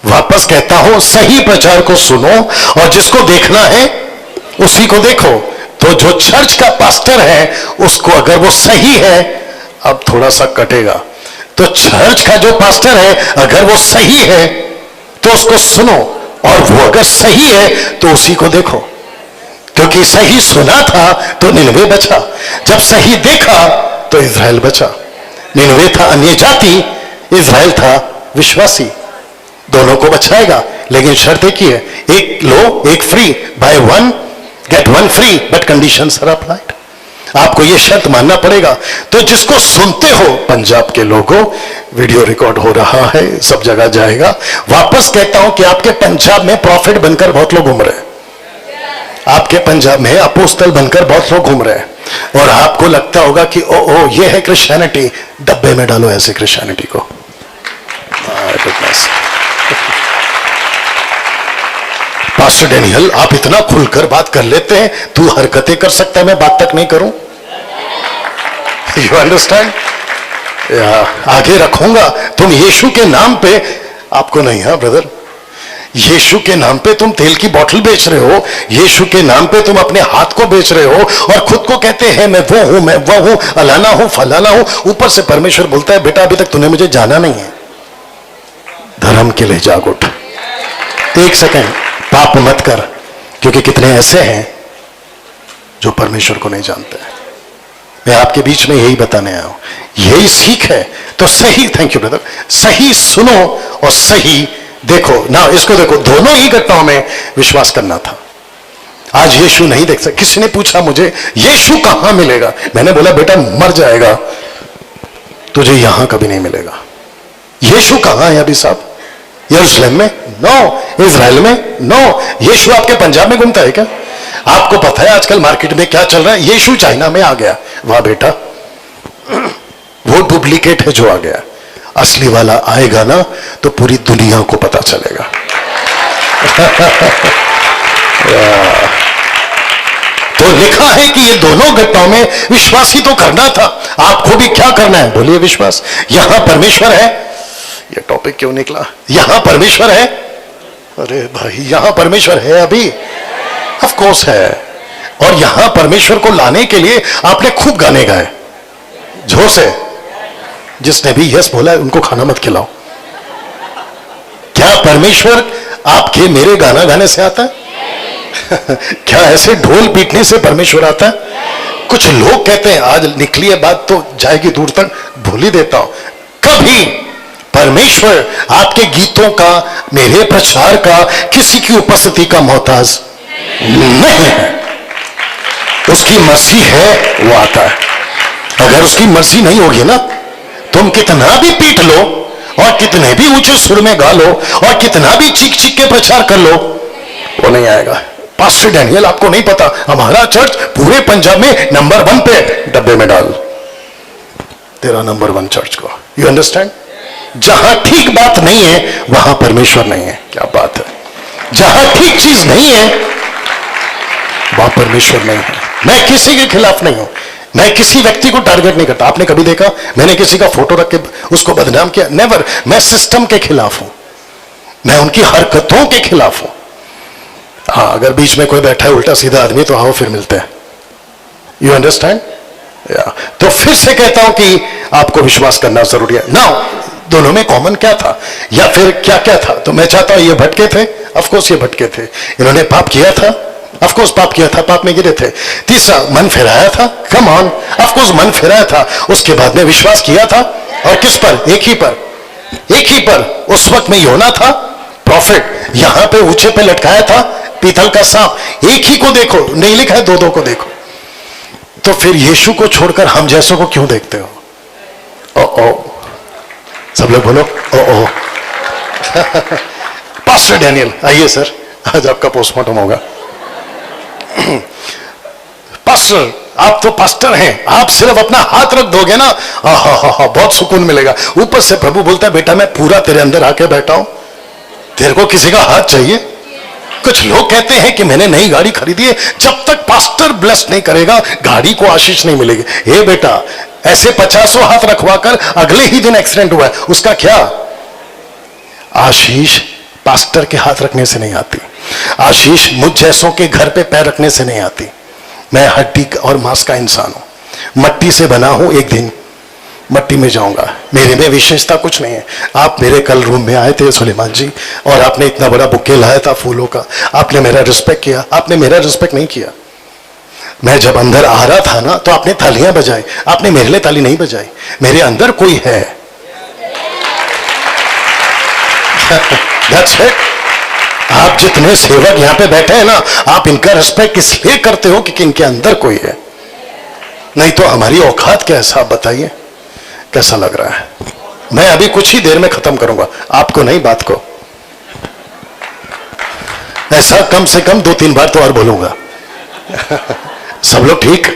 वापस कहता हूं, सही प्रचार को सुनो और जिसको देखना है उसी को देखो। तो जो चर्च का पास्टर है उसको अगर वो सही है, अब थोड़ा सा कटेगा, तो चर्च का जो पास्टर है अगर वो सही है तो उसको सुनो, और वो अगर सही है तो उसी को देखो। क्योंकि सही सुना था तो निनवे बचा, जब सही देखा तो इज़राइल बचा। निनवे था अन्य जाति, इज़राइल था विश्वासी। दोनों को बचाएगा, लेकिन शर्त एक ही है, एक लो एक free, buy one get one free, but conditions are applied. आपको ये शर्त मानना पड़ेगा। तो जिसको सुनते हो, पंजाब के लोगों, वीडियो रिकॉर्ड हो रहा है, सब जगह जाएगा। वापस कहता हूं कि आपके पंजाब में प्रॉफिट बनकर बहुत लोग घूम रहे हैं, आपके पंजाब में अपोस्तल बनकर बहुत लोग घूम रहे हैं, और आपको लगता होगा कि ओ ये है क्रिश्चियनिटी। डब्बे में डालो ऐसे क्रिश्चियनिटी को। पास्टर डैनियल, आप इतना खुलकर बात कर लेते हैं, तू हरकतें कर सकता है, मैं बात तक नहीं करूं? You understand? आगे रखूंगा। तुम यीशु के नाम पे, आपको नहीं है ब्रदर, यीशु के नाम पे तुम तेल की बोतल बेच रहे हो, यीशु के नाम पे तुम अपने हाथ को बेच रहे हो, और खुद को कहते हैं मैं वो हूं, मैं वो हूं, अलाना हूं, फलाना हूं। ऊपर से परमेश्वर बोलता है, बेटा अभी तक तूने मुझे जाना नहीं है, धर्म के लिए जाग उठ। एक सेकंड, पाप मत कर, क्योंकि कितने ऐसे हैं जो परमेश्वर को नहीं जानते हैं। मैं आपके बीच में यही बताने आया हूं, यही सीख है। तो सही, थैंक यू ब्रदर, सही सुनो और सही देखो ना। इसको देखो, दोनों ही घटनाओं में विश्वास करना था। आज यीशु नहीं देख सकते। किसी ने पूछा मुझे यीशु कहां मिलेगा, मैंने बोला बेटा मर जाएगा तुझे यहां कभी नहीं मिलेगा। यीशु कहां है अभी साहब? यरूशलेम में? नो। इजराइल में? नो। यीशु आपके पंजाब में घूमता है क्या? आपको पता है आजकल मार्केट में क्या चल रहा है? यीशु चाइना में आ गया। वाह बेटा, वो डुप्लीकेट है जो आ गया। असली वाला आएगा ना तो पूरी दुनिया को पता चलेगा। तो लिखा है कि ये दोनों घटनाओं में विश्वास ही तो करना था। आपको भी क्या करना है? बोलिए विश्वास। यहां परमेश्वर है। ये टॉपिक क्यों निकला? यहां परमेश्वर है। अरे भाई, यहां परमेश्वर है अभी? ऑफ कोर्स है। और यहां परमेश्वर को लाने के लिए आपने खूब गाने गाए, जोर से। जिसने भी यस बोला उनको खाना मत खिलाओ। क्या परमेश्वर आपके मेरे गाना गाने से आता है? क्या ऐसे ढोल पीटने से परमेश्वर आता है? कुछ लोग कहते हैं, आज निकली है बात तो जाएगी दूर तक, भूल ही देता हूं। कभी परमेश्वर आपके गीतों का, मेरे प्रचार का, किसी की उपस्थिति का मोहताज नहीं है। उसकी मर्जी है, वो आता है। अगर उसकी मर्जी नहीं होगी ना, तुम कितना भी पीट लो और कितने भी ऊंचे सुर में गा लो और कितना भी चीख चीख के प्रचार कर लो, वो नहीं आएगा। पास्टर डैनियल, आपको नहीं पता, हमारा चर्च पूरे पंजाब में नंबर 1 पे, डब्बे में डाल तेरा नंबर 1 चर्च को। You understand? जहां ठीक बात नहीं है वहां परमेश्वर नहीं है। क्या बात है? जहां ठीक चीज नहीं है वहां परमेश्वर नहीं है। मैं किसी के खिलाफ नहीं हूं, मैं किसी व्यक्ति को टारगेट नहीं करता। आपने कभी देखा मैंने किसी का फोटो रख के उसको बदनाम किया? नेवर। मैं सिस्टम के खिलाफ हूं, मैं उनकी हरकतों के खिलाफ हूं। हाँ, अगर बीच में कोई बैठा है उल्टा सीधा आदमी तो आओ फिर मिलते हैं। You understand? तो फिर से कहता हूं कि आपको विश्वास करना जरूरी है ना। दोनों में कॉमन क्या था या फिर क्या क्या था? तो मैं चाहता हूं, ये भटके थे, ऑफ कोर्स ये भटके थे। इन्होंने पाप किया था, ऑफ कोर्स पाप किया था, पाप में गिरे थे। तीसरा, मन फिराया था, कम ऑन, ऑफ कोर्स मन फिराया था। उसके बाद में विश्वास किया था, और किस पर? एक ही पर, एक ही पर। उस वक्त में योना था प्रॉफिट, यहां पे ऊंचे पे लटकाया था पीतल का सांप। एक ही को देखो, नहीं लिखा है 2-2 को देखो। तो फिर यीशु को छोड़कर हम जैसों को क्यों देखते हो? ओ ओ, सब लोग बोलो ओ ओ। पास्टर डैनियल आइए सर, आज आपका पोस्टमार्टम होगा। पास्टर, आप तो पास्टर हैं, आप सिर्फ अपना हाथ रख दोगे ना, बहुत सुकून मिलेगा। ऊपर से प्रभु बोलता है, बेटा मैं पूरा तेरे अंदर आके बैठा हूं, तेरे को किसी का हाथ चाहिए? कुछ लोग कहते हैं कि मैंने नई गाड़ी खरीदी है, जब तक पास्टर ब्लेस नहीं करेगा गाड़ी को आशीष नहीं मिलेगी। हे बेटा, ऐसे 50 हाथ रखवाकर अगले ही दिन एक्सीडेंट हुआ है, उसका क्या? आशीष पास्टर के हाथ रखने से नहीं आती, आशीष मुझ जैसों के घर पे पैर रखने से नहीं आती। मैं हड्डी और मांस का इंसान हूं, मट्टी से बना हूं, एक दिन मट्टी में जाऊंगा। मेरे में विशेषता कुछ नहीं है। आप मेरे कल रूम में आए थे सुलेमान जी, और आपने इतना बड़ा बुके लाया था फूलों का, आपने मेरा रिस्पेक्ट किया। आपने मेरा रिस्पेक्ट नहीं किया। मैं जब अंदर आ रहा था ना तो आपने तालियां बजाई, आपने मेरे लिए ताली नहीं बजाई। मेरे अंदर कोई है। That's it. आप जितने सेवक यहां पे बैठे हैं ना, आप इनका रिस्पेक्ट इसलिए करते हो कि इनके अंदर कोई है, नहीं तो हमारी औकात क्या है साहब? बताइए कैसा लग रहा है? मैं अभी कुछ ही देर में खत्म करूंगा, आपको नहीं, बात को। ऐसा कम से कम 2-3 बार तो और बोलूंगा। सब लोग ठीक?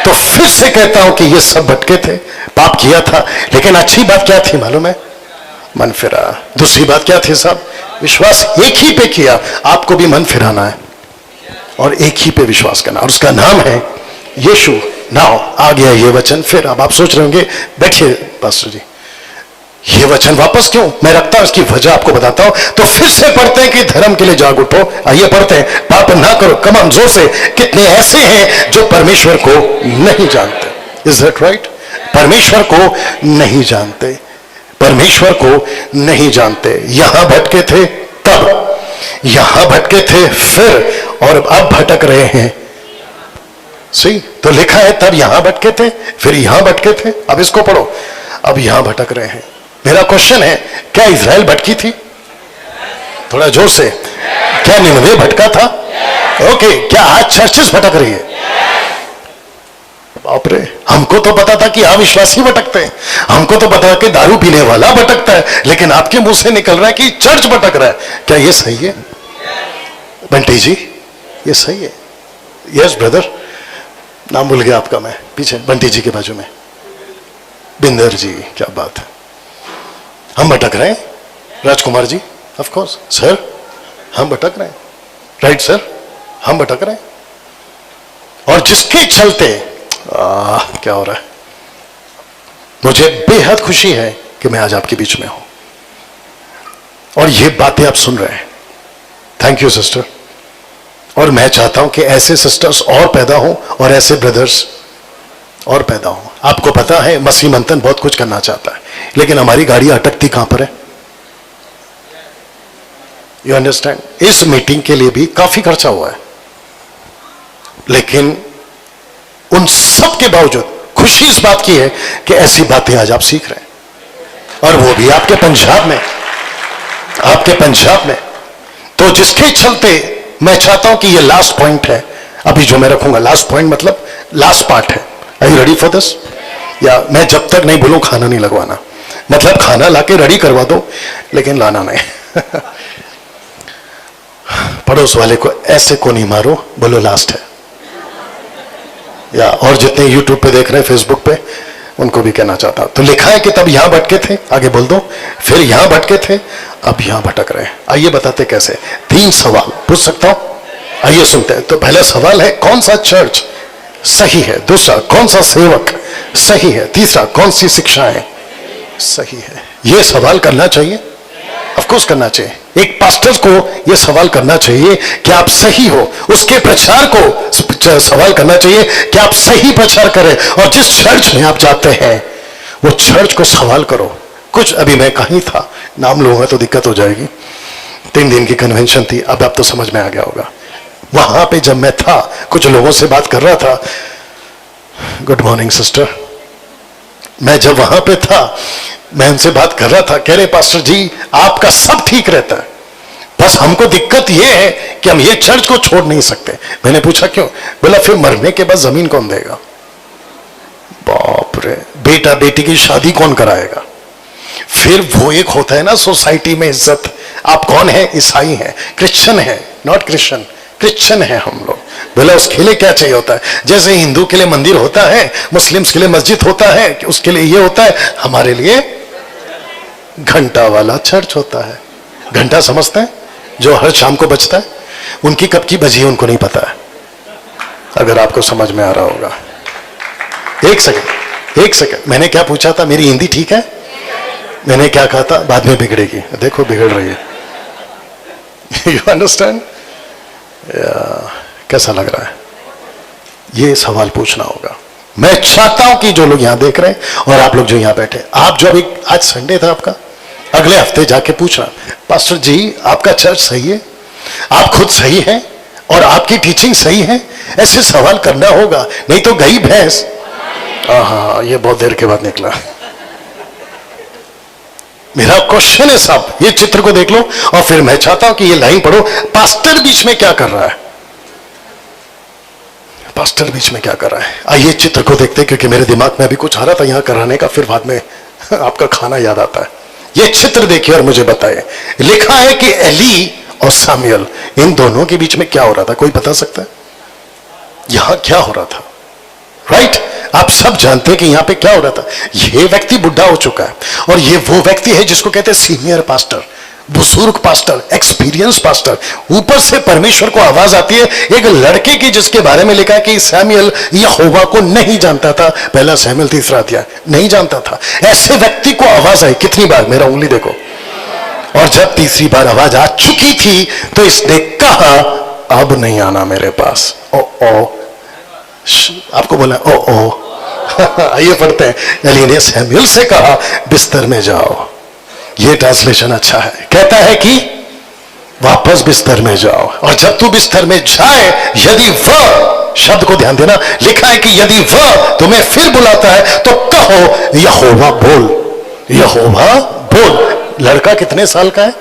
तो फिर से कहता हूं कि ये सब भटके थे, पाप किया था, लेकिन अच्छी बात क्या थी मालूम है? मन फिरा। दूसरी बात क्या थी साहब? विश्वास एक ही पे किया। आपको भी मन फिराना है और एक ही पे विश्वास करना, और उसका नाम है यीशु। नाउ आ गया ये वचन। फिर अब आप सोच रहे होंगे, बैठिए पास्टर जी, ये वचन वापस क्यों? मैं रखता हूं, इसकी वजह आपको बताता हूं। तो फिर से पढ़ते हैं कि धर्म के लिए जाग उठो। आइए पढ़ते हैं, पाप ना करो। कमान जोर से। कितने ऐसे हैं जो परमेश्वर को नहीं जानते? Is that right? परमेश्वर को नहीं जानते, परमेश्वर को नहीं जानते। यहां भटके थे तब, यहां भटके थे फिर, और अब भटक रहे हैं। सही तो लिखा है, तब यहां भटके थे, फिर यहां भटके थे, अब इसको पढ़ो, अब यहां भटक रहे हैं। मेरा क्वेश्चन है, क्या इजराइल भटकी थी? थोड़ा जोर से। क्या निनवे भटका था? ओके। क्या आज चर्चेस भटक रही है? बाप रे, हमको तो पता था कि अविश्वासी भटकते हैं, हमको तो पता है कि दारू पीने वाला भटकता है, लेकिन आपके मुंह से निकल रहा है कि चर्च भटक रहा है। क्या ये सही है बंटी जी? ये सही है? यस ब्रदर, नाम भूल गया आपका मैं, पीछे बंटी जी के बाजू में बिंदर जी, क्या बात है। हम भटक रहे हैं Rajkumar ji? Of course sir, हम भटक रहे हैं। राइट सर, हम भटक रहे हैं। और जिसके चलते क्या हो रहा है, मुझे बेहद खुशी है कि मैं आज आपके बीच में हूं और ये बातें आप सुन रहे हैं। Thank you sister. और मैं चाहता हूं कि ऐसे सिस्टर्स और पैदा हों और ऐसे ब्रदर्स और पैदा हों। आपको पता है मसीह मंथन बहुत कुछ करना चाहता है, लेकिन हमारी गाड़ी अटकती कहां पर है? You understand? इस मीटिंग के लिए भी काफी खर्चा हुआ है, लेकिन उन सब के बावजूद खुशी इस बात की है कि ऐसी बातें आज आप सीख रहे हैं, और वो भी आपके पंजाब में, आपके पंजाब में। तो जिसके चलते मैं चाहता हूं कि ये लास्ट पॉइंट है अभी जो मैं रखूंगा। लास्ट पॉइंट मतलब लास्ट पार्ट है। Are you ready for this? या मैं जब तक नहीं बोलूं खाना नहीं लगवाना, मतलब खाना लाके रेडी करवा दो लेकिन लाना नहीं। पड़ोस वाले को ऐसे को नहीं मारो, बोलो लास्ट है। या और जितने यूट्यूब पे देख रहे हैं, फेसबुक पे, उनको भी कहना चाहता। तो लिखा है कि तब यहां भटके थे, आगे बोल दो, फिर यहां भटके थे, अब यहां भटक रहे हैं। आइए बताते कैसे। 3 सवाल पूछ सकता हूं? आइए सुनते हैं। तो पहला सवाल है, कौन सा चर्च सही है? दूसरा, कौन सा सेवक सही है? तीसरा, कौन सी शिक्षाएं सही है? यह सवाल करना चाहिए, ऑफ कोर्स करना चाहिए। एक पास्टर को यह सवाल करना चाहिए कि आप सही हो, उसके प्रचार को सवाल करना चाहिए कि आप सही प्रचार करें, और जिस चर्च में आप जाते हैं वो चर्च को सवाल करो। कुछ अभी मैं कहीं था, नाम लूंगा तो दिक्कत हो जाएगी। 3 दिन की कन्वेंशन थी, अब आप तो समझ में आ गया होगा। वहां पे जब मैं था, कुछ लोगों से बात कर रहा था। Good morning sister. मैं जब वहां पे था, मैं उनसे बात कर रहा था, कह रहे पास्टर जी आपका सब ठीक रहता है, बस हमको दिक्कत यह है कि हम ये चर्च को छोड़ नहीं सकते। मैंने पूछा क्यों? बोला फिर मरने के बाद जमीन कौन देगा? बाप रे, बेटा बेटी की शादी कौन कराएगा? फिर वो एक होता है ना सोसाइटी में इज्जत। आप कौन है? ईसाई हैं, क्रिश्चियन है, नॉट क्रिश्चियन, क्रिश्चियन है हम लोग। बोला उसके लिए क्या चाहिए होता है? जैसे हिंदू के लिए मंदिर होता है, मुस्लिम्स के लिए मस्जिद होता है, उसके लिए ये होता है, हमारे लिए घंटा वाला चर्च होता है। घंटा समझते हैं? जो हर शाम को बजता है। उनकी कब की बजी है उनको नहीं पता है, अगर आपको समझ में आ रहा होगा। एक सेकंड, मैंने क्या पूछा था? मेरी हिंदी ठीक है? मैंने क्या कहा था? बाद में बिगड़ेगी। देखो बिगड़ रही है। You understand? कैसा लग रहा है? ये सवाल पूछना होगा। मैं चाहता हूं कि जो लोग यहां देख रहे हैं और आप लोग जो यहां बैठे, आप जो अभी, आज संडे था आपका, अगले हफ्ते जाके पूछना, पास्टर जी आपका चर्च सही है, आप खुद सही हैं और आपकी टीचिंग सही है? ऐसे सवाल करना होगा, नहीं तो गई भैंस। हाँ, ये बहुत देर के बाद निकला। मेरा क्वेश्चन है साहब, ये चित्र को देख लो और फिर मैं चाहता हूं कि ये लाइन पढ़ो। पास्टर बीच में क्या कर रहा है? पास्टर बीच में क्या कर रहा है? आइए चित्र को देखते हैं, क्योंकि मेरे दिमाग में अभी कुछ आ रहा था यहां कराने का, फिर बाद में आपका खाना याद आता है। ये चित्र देखिए और मुझे बताइए। लिखा है कि एली और सामुएल, इन दोनों के बीच में क्या हो रहा था? कोई बता सकता है यहां क्या हो रहा था? राइट, आप सब जानते हैं कि यहां पे क्या हो रहा था। ये व्यक्ति बुढ़ा हो चुका है और ये वो व्यक्ति है जिसको कहते हैं सीनियर पास्टर, बुजुर्ग पास्टर, एक्सपीरियंस पास्टर। ऊपर से परमेश्वर को आवाज आती है एक लड़के की, जिसके बारे में लिखा है कि सैमुएल यहोवा को नहीं जानता था। पहला सैमुएल 3 अध्याय, नहीं जानता था। ऐसे व्यक्ति को आवाज आई कितनी बार? मेरा उंगली देखो। और जब तीसरी बार आवाज आ चुकी थी तो इसने कहा अब नहीं आना मेरे पास। ओ आपको बोला ओ। आइए पढ़ते हैं। एली ने सैमुएल से कहा बिस्तर में जाओ। ये ट्रांसलेशन अच्छा है, कहता है कि वापस बिस्तर में जाओ, और जब तू बिस्तर में जाए, यदि वह, शब्द को ध्यान देना, लिखा है कि यदि वह तुम्हें फिर बुलाता है तो कहो यहोवा बोल, यहोवा बोल। लड़का कितने साल का है?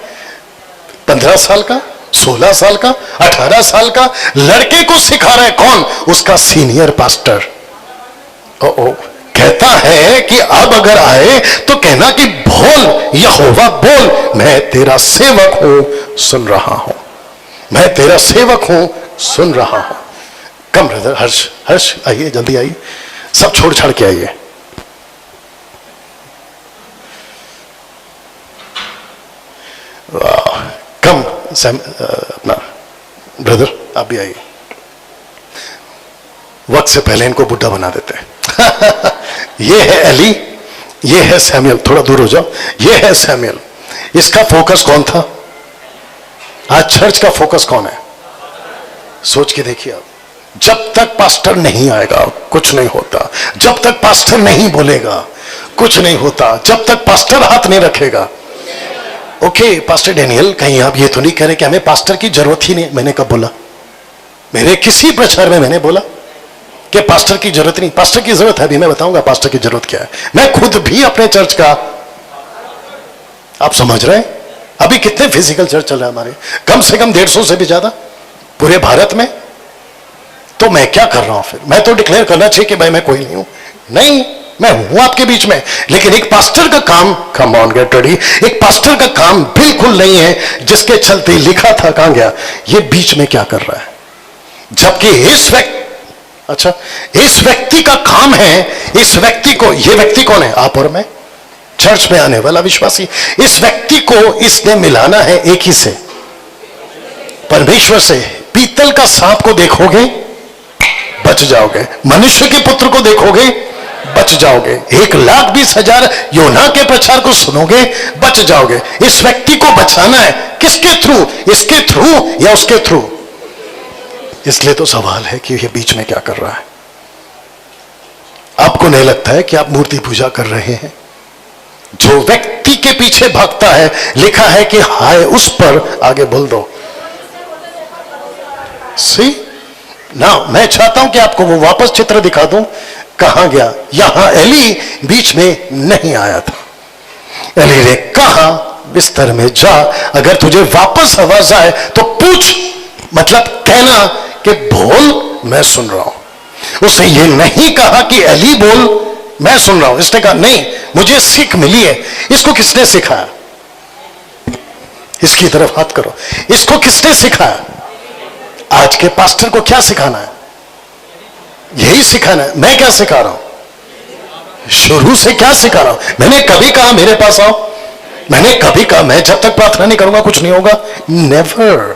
15 साल का, 16 साल का, 18 साल का? लड़के को सिखा रहा है कौन? उसका सीनियर पास्टर। ओ कहता है कि अब अगर आए तो कहना कि बोल यहोवा बोल, मैं तेरा सेवक हूं सुन रहा हूं, मैं तेरा सेवक हूं सुन रहा हूं। कम ब्रदर हर्ष, हर्ष आइए, जल्दी आइए, सब छोड़ छाड़ के आइए। कम अपना ब्रदर आप भी आइए, वक्त से पहले इनको बुढ़ा बना देते हैं। ये है एली, ये है सैमुएल, थोड़ा दूर हो जाओ, ये है सैमुएल। इसका फोकस कौन था? आज चर्च का फोकस कौन है? सोच के देखिए आप, जब तक पास्टर नहीं आएगा कुछ नहीं होता, जब तक पास्टर नहीं बोलेगा कुछ नहीं होता, जब तक पास्टर हाथ नहीं रखेगा। ओके पास्टर डैनियल, कहीं आप ये तो नहीं कह रहे कि हमें पास्टर की जरूरत ही नहीं? मैंने कब बोला? मेरे किसी प्रचार में मैंने बोला कि पास्टर की जरूरत नहीं? पास्टर की जरूरत है, अभी मैं बताऊंगा पास्टर की जरूरत क्या है। मैं खुद भी अपने चर्च का, आप समझ रहे हैं अभी कितने फिजिकल चर्च चल रहे हैं हमारे, कम से कम 150 से भी ज्यादा पूरे भारत में। तो मैं क्या कर रहा हूं फिर? मैं तो डिक्लेयर करना चाहिए कि भाई मैं कोई नहीं हूं, नहीं मैं हूं आपके बीच में, लेकिन एक पास्टर का काम, कम ऑन गेट रेडी, एक पास्टर का काम बिल्कुल नहीं है जिसके चलते लिखा था, कहां गया ये बीच में क्या कर रहा है? जबकि इस व्यक्ति, अच्छा इस व्यक्ति का काम है, इस व्यक्ति को, ये व्यक्ति कौन है? आप और मैं, चर्च में आने वाला विश्वासी। इस व्यक्ति को इसने मिलाना है एक ही से, परमेश्वर से। पीतल का सांप को देखोगे बच जाओगे, मनुष्य के पुत्र को देखोगे बच जाओगे, 1,20,000 योना के प्रचार को सुनोगे बच जाओगे। इस व्यक्ति को बचाना है, किसके थ्रू? इसके थ्रू या उसके थ्रू? इसलिए तो सवाल है कि ये बीच में क्या कर रहा है। आपको नहीं लगता है कि आप मूर्ति पूजा कर रहे हैं? जो व्यक्ति के पीछे भागता है, लिखा है कि हाय उस पर, आगे बोल दो सी ना। मैं चाहता हूं कि आपको वो वापस चित्र दिखा दूं, कहां गया? यहां एली बीच में नहीं आया था। एली ने कहा बिस्तर में जा, अगर तुझे वापस आवाज आए तो पूछ, मतलब कहना कि बोल मैं सुन रहा हूं। उसने ये नहीं कहा कि एली बोल मैं सुन रहा हूं, इसने कहा नहीं मुझे सीख मिली है। इसको किसने सिखाया? इसकी तरफ हाथ करो, इसको किसने सिखाया? आज के पास्टर को क्या सिखाना है? यही सिखाना है। मैं क्या सिखा रहा हूं? शुरू से क्या सिखा रहा हूं? मैंने कभी कहा मेरे पास आओ? मैंने कभी कहा मैं जब तक प्रार्थना नहीं करूंगा कुछ नहीं होगा? नेवर,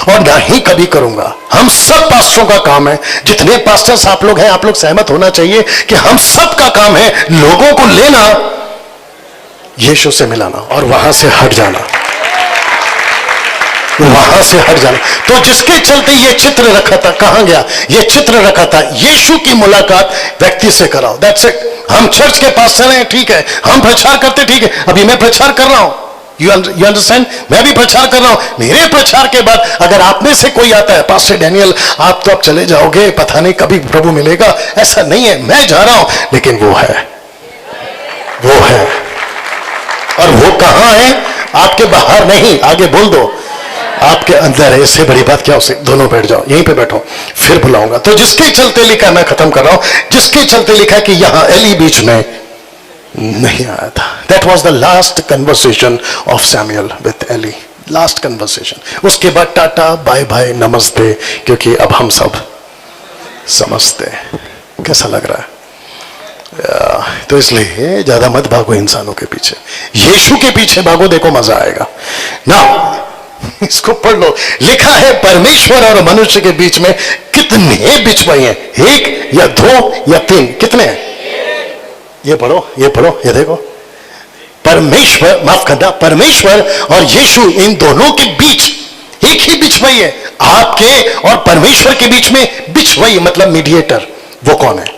और ना ही कभी करूंगा। हम सब पास्टरों का काम है, जितने पास्टर्स आप लोग हैं, आप लोग सहमत होना चाहिए कि हम सब का काम है लोगों को लेना, यीशु से मिलाना और वहां से हट जाना, वहां से हट जाना। तो जिसके चलते ये चित्र रखा था, कहां गया? ये चित्र रखा था, यीशु की मुलाकात व्यक्ति से कराओ, दैट्स इट। हम चर्च के पास्टर हैं, ठीक है, हम प्रचार करते, ठीक है, अभी मैं प्रचार कर रहा हूं, यू अंडरस्टैंड, मैं भी प्रचार कर रहा हूं। मेरे प्रचार के बाद अगर आप में से कोई आता है, पास्टर डैनियल आप तो अब चले जाओगे, पता नहीं कभी प्रभु मिलेगा, ऐसा नहीं है, मैं जा रहा हूं, लेकिन वो है, वो है, और वो कहां है? आपके बाहर नहीं, आगे बोल दो, आपके अंदर है। इससे बड़ी बात क्या हो सकती? दोनों बैठ जाओ, यहीं पे बैठो, फिर बुलाऊंगा। तो जिसके चलते लिखा, मैं खत्म कर रहा हूं, जिसके चलते लिखा कि यहां एली बीच में नहीं आया था। That was the last conversation of Samuel with Eli, last conversation. उसके बाद टाटा बाय बाय नमस्ते, क्योंकि अब हम सब समझते हैं। कैसा लग रहा है? तो इसलिए ज्यादा मत भागो इंसानों के पीछे, यीशु के पीछे भागो, देखो मजा आएगा ना। इसको पढ़ लो, लिखा है परमेश्वर और मनुष्य के बीच में कितने बिछुए हैं? 1 या 2 या 3? कितने हैं? ये पढ़ो, ये पढ़ो, ये देखो, परमेश्वर, माफ करना, परमेश्वर और यीशु, इन दोनों के बीच एक ही बिछुई है। आपके और परमेश्वर के बीच में बिछुई मतलब मीडिएटर, वो कौन है?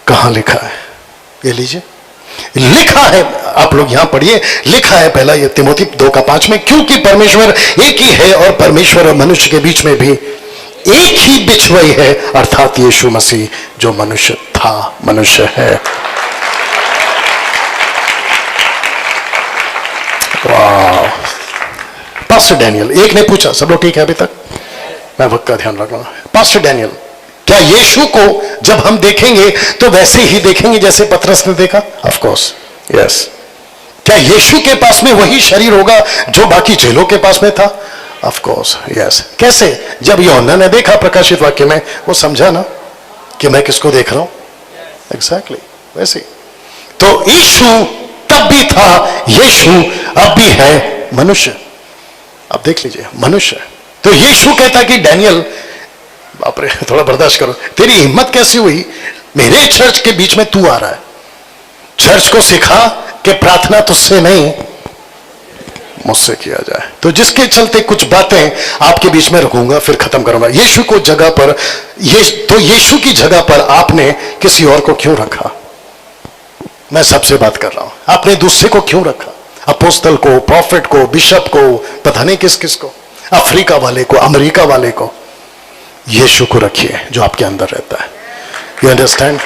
कहां लिखा है? ये लीजिए, लिखा है, आप लोग यहां पढ़िए, लिखा है पहला ये तिमोथी 2:5 में, क्योंकि परमेश्वर एक ही है और परमेश्वर और मनुष्य के बीच में भी एक ही बिछुई है, अर्थात यीशु मसीह, जो मनुष्य था, मनुष्य है। वाह। पास्टर डैनियल, एक ने पूछा, सब लोग ठीक है अभी तक? मैं वक्त का ध्यान रख रहा हूं। पास्टर डैनियल, क्या यीशु को जब हम देखेंगे तो वैसे ही देखेंगे जैसे पतरस ने देखा? Of course yes. क्या यीशु के पास में वही शरीर होगा जो बाकी चेलों के पास में था? Of course yes. कैसे? जब यूहन्ना ने देखा प्रकाशित वाक्य में, वो समझा ना कि मैं किसको देख रहा हूं। एग्जैक्टली वैसे। तो यीशु तब भी था, यीशु अब भी है मनुष्य। अब देख लीजिए मनुष्य। तो यीशु कहता कि डैनियल, बाप रे थोड़ा बर्दाश्त करो, तेरी हिम्मत कैसी हुई मेरे चर्च के बीच में तू आ रहा है? चर्च को सिखा कि प्रार्थना तुझसे नहीं मुझसे किया जाए। तो जिसके चलते कुछ बातें आपके बीच में रखूंगा, फिर खत्म करूंगा। यीशु को जगह पर, तो यीशु की जगह पर आपने किसी और को क्यों रखा? मैं सबसे बात कर रहा हूं, आपने दूसरे को क्यों रखा? अपोस्तल को, प्रॉफिट को, बिशप को, पता नहीं किस किस को, अफ्रीका वाले को, अमेरिका वाले को। यीशु को रखिए जो आपके अंदर रहता है। You understand?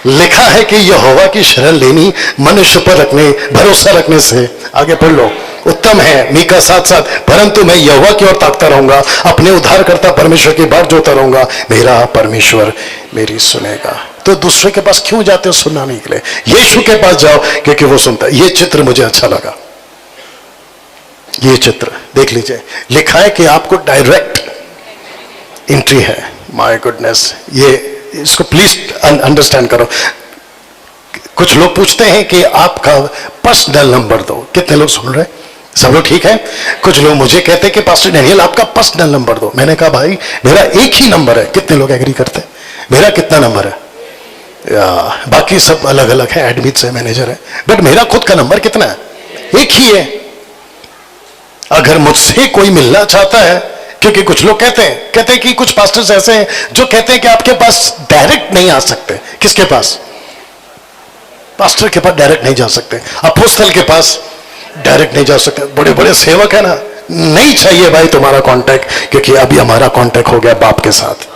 लिखा है कि यहोवा की शरण लेनी मनुष्य पर भरोसा रखने से, आगे पढ़ लो, उत्तम है। मीका 7:7, परंतु मैं यहोवा की ओर ताकता रहूंगा, अपने उद्धारकर्ता परमेश्वर की बाट जोता रहूंगा, मेरा परमेश्वर मेरी सुनेगा। तो दूसरे के पास क्यों जाते हो सुनना नहीं के लिए? यीशु के पास जाओ क्योंकि वो सुनता है। ये चित्र मुझे अच्छा लगा, ये चित्र देख लीजिए। लिखा है कि आपको डायरेक्ट एंट्री है। माय गुडनेस, ये इसको प्लीज अंडरस्टैंड करो। कुछ लोग पूछते हैं कि आपका पर्सनल नंबर दो। कितने लोग सुन रहे हैं? सब लोग ठीक है? कुछ लोग मुझे कहते हैं कि पास्टर डैनियल आपका पर्सनल नंबर दो। मैंने कहा भाई मेरा एक ही नंबर है। कितने लोग एग्री करते हैं? मेरा कितना नंबर है? बाकी सब अलग अलग है, एडमिट्स है, मैनेजर है, बट मेरा खुद का नंबर कितना है? एक ही है। अगर मुझसे कोई मिलना चाहता है, क्योंकि कुछ लोग कहते हैं कि कुछ पास्टर्स ऐसे हैं जो कहते हैं कि आपके पास डायरेक्ट नहीं आ सकते। किसके पास? पास्टर के पास डायरेक्ट नहीं जा सकते, अपोस्तल के पास डायरेक्ट नहीं जा सकते, बड़े बड़े सेवक है ना। नहीं चाहिए भाई तुम्हारा कांटेक्ट, क्योंकि अभी हमारा कांटेक्ट हो गया बाप के साथ।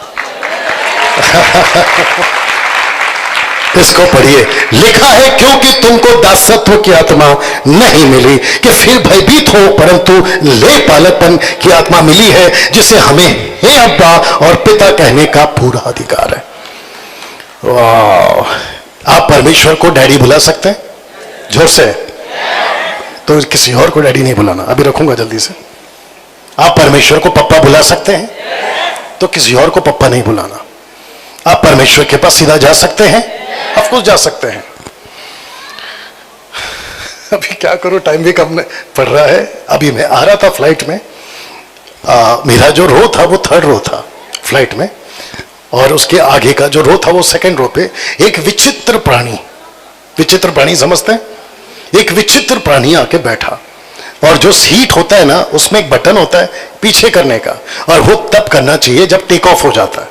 इसको पढ़िए। लिखा है क्योंकि तुमको दासत्व की आत्मा नहीं मिली कि फिर भयभीत हो, परंतु ले पालकपन की आत्मा मिली है, जिसे हमें हे अब्बा और पिता कहने का पूरा अधिकार है। वाह! आप परमेश्वर को डैडी बुला सकते हैं? जोर से। तो किसी और को डैडी नहीं बुलाना, अभी रखूंगा जल्दी से। आप परमेश्वर को पप्पा बुला सकते हैं? तो किसी और को पप्पा नहीं बुलाना। आप परमेश्वर के पास सीधा जा सकते हैं? ऑफ कोर्स जा सकते हैं। अभी क्या करूं, टाइम भी कम पड़ रहा है। अभी मैं आ रहा था फ्लाइट में, मेरा जो रो था वो 3rd रो था फ्लाइट में, और उसके आगे का जो रो था वो 2nd रो पे एक विचित्र प्राणी समझते हैं? एक विचित्र प्राणी आके बैठा, और जो सीट होता है ना उसमें एक बटन होता है पीछे करने का, और वो तब करना चाहिए जब टेक ऑफ हो जाता है।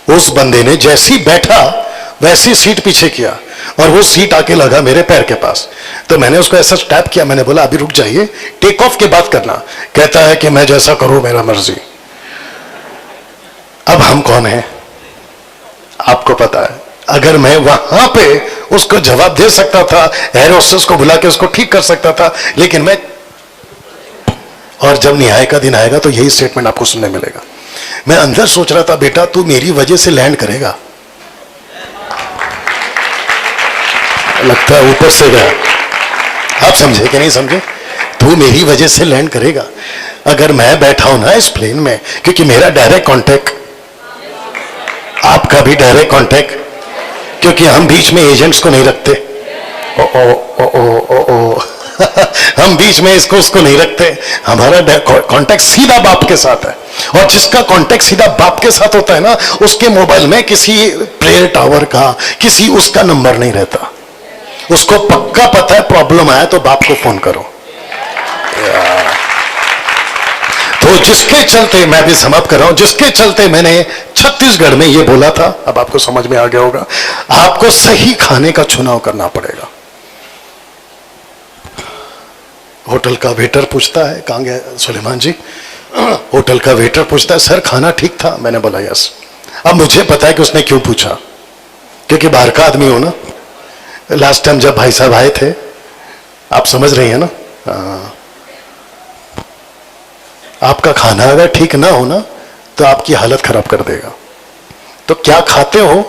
उस बंदे ने जैसे ही बैठा वैसी सीट पीछे किया, और वो सीट आके लगा मेरे पैर के पास। तो मैंने उसको ऐसा टैप किया, मैंने बोला अभी रुक जाइए, टेक ऑफ के बाद करना। कहता है कि मैं जैसा करूं मेरा मर्जी। अब हम कौन हैं? आपको पता है। अगर मैं वहां पे उसको जवाब दे सकता था, एयर होस्टेस को बुला के उसको ठीक कर सकता था, लेकिन मैं, और जब न्याय का दिन आएगा तो यही स्टेटमेंट आपको सुनने मिलेगा। मैं अंदर सोच रहा था बेटा तू मेरी वजह से लैंड करेगा, लगता है ऊपर से गया। आप समझे कि नहीं समझे? तू मेरी वजह से लैंड करेगा। अगर मैं बैठा हूं ना इस प्लेन में, क्योंकि मेरा डायरेक्ट कांटेक्ट, आपका भी डायरेक्ट कांटेक्ट, क्योंकि हम बीच में एजेंट्स को नहीं रखते। ओ ओ ओ ओ ओ ओ हम बीच में इसको उसको नहीं रखते। हमारा कांटेक्ट सीधा बाप के साथ है, और जिसका कांटेक्ट सीधा बाप के साथ होता है ना, उसके मोबाइल में किसी प्रेयर टावर का, किसी उसका नंबर नहीं रहता। उसको पक्का पता है प्रॉब्लम आया तो बाप को फोन करो। तो जिसके चलते, मैं भी समाप्त कर रहा हूं, जिसके चलते मैंने छत्तीसगढ़ में ये बोला था, अब आपको समझ में आ गया होगा, आपको सही खाने का चुनाव करना पड़ेगा। होटल का वेटर पूछता है, कहाँ गए सुलेमान जी? होटल का वेटर पूछता है सर खाना ठीक था? मैंने बोला यस। अब मुझे पता है कि उसने क्यों पूछा, क्योंकि बाहर का आदमी हो ना। लास्ट टाइम जब भाई साहब आए थे, आप समझ रही हैं ना, आपका खाना अगर ठीक ना हो ना तो आपकी हालत खराब कर देगा। तो क्या खाते हो,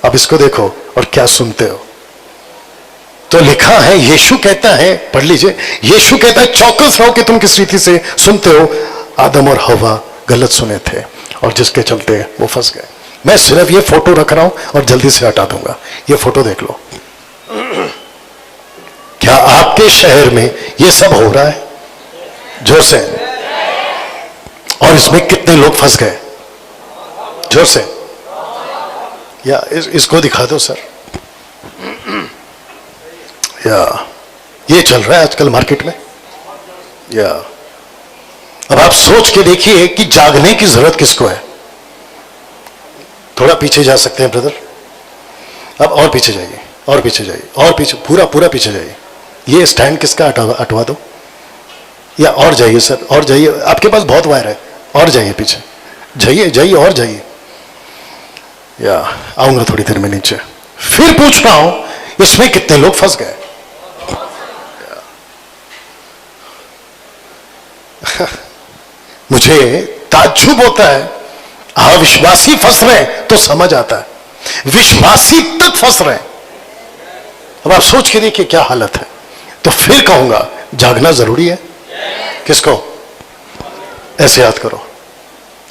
अब इसको देखो, और क्या सुनते हो। तो लिखा है, यीशु कहता है, पढ़ लीजिए, यीशु कहता है चौकस रहो कि तुम किस रीति से सुनते हो। आदम और हवा गलत सुने थे और जिसके चलते वो फंस गए। मैं सिर्फ ये फोटो रख रहा हूं और जल्दी से हटा दूंगा। ये फोटो देख लो। क्या आपके शहर में ये सब हो रहा है? जोर से। और इसमें कितने लोग फंस गए? जोर से। या इसको दिखा दो सर। या ये चल रहा है आजकल मार्केट में। या अब आप सोच के देखिए कि जागने की जरूरत किसको है। थोड़ा पीछे जा सकते हैं ब्रदर, अब और पीछे जाइए, और पीछे जाइए, और पीछे, पूरा पूरा पीछे जाइए। ये स्टैंड किसका हटवा दो, या और जाइए सर, और जाइए, आपके पास बहुत वायर है, और जाइए पीछे, जाइए जाइए और जाइए। या आऊंगा थोड़ी देर में नीचे। फिर पूछ रहा हूं, इसमें कितने लोग फंस गए? मुझे ताज्जुब होता है, अविश्वासी फंस रहे हैं तो समझ आता है, विश्वासी तक फंस रहे हैं। अब आप सोच के देखिए क्या हालत है। तो फिर कहूंगा जागना जरूरी है। किसको? ऐसे याद करो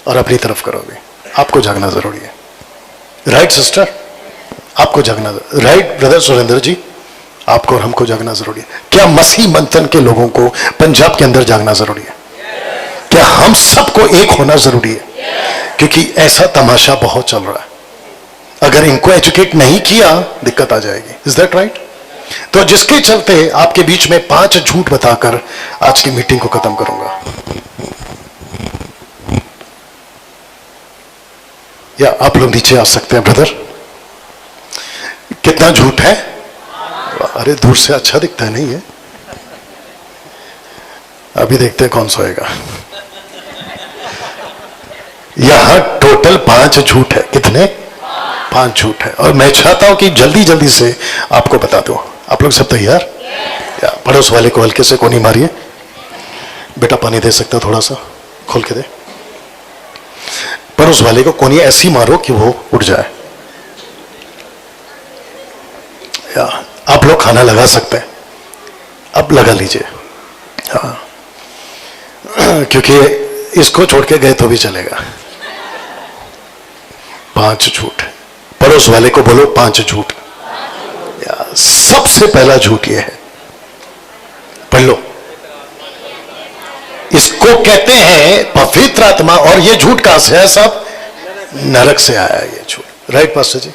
और अपनी तरफ करोगे। आपको जागना जरूरी है। राइट सिस्टर, आपको जागना, राइट ब्रदर सुरेंद्र जी, आपको और हमको जागना जरूरी है। क्या मसीह मंथन के लोगों को पंजाब के अंदर जागना जरूरी है? क्या हम सबको एक होना जरूरी है? क्योंकि ऐसा तमाशा बहुत चल रहा है। अगर इनको एजुकेट नहीं किया दिक्कत आ जाएगी। Is that right? तो जिसके चलते आपके बीच में 5 झूठ बताकर आज की मीटिंग को खत्म करूंगा। या आप लोग नीचे आ सकते हैं ब्रदर। कितना झूठ है? अरे दूर से अच्छा दिखता है, नहीं है? अभी देखते हैं कौन सोएगा। यहां टोटल 5 झूठ है। कितने? 5 झूठ है। और मैं चाहता हूं कि जल्दी जल्दी से आपको बता दूं। आप लोग सब तैयार? या पड़ोस वाले को हल्के से कोनी मारिए। बेटा पानी दे सकता थोड़ा सा, खोल के दे। पड़ोस वाले को कोनी ऐसी मारो कि वो उठ जाए। या आप लोग खाना लगा सकते हैं, अब लगा लीजिए। हाँ, क्योंकि इसको छोड़ के गए तो भी चलेगा। 5 झूठ। पड़ोस वाले को बोलो 5 झूठ। सबसे पहला झूठ यह है, पढ़ लो, इसको कहते हैं पवित्र आत्मा। और ये झूठ कहां से है? सब नरक से आया है ये झूठ। राइट पास्टर जी?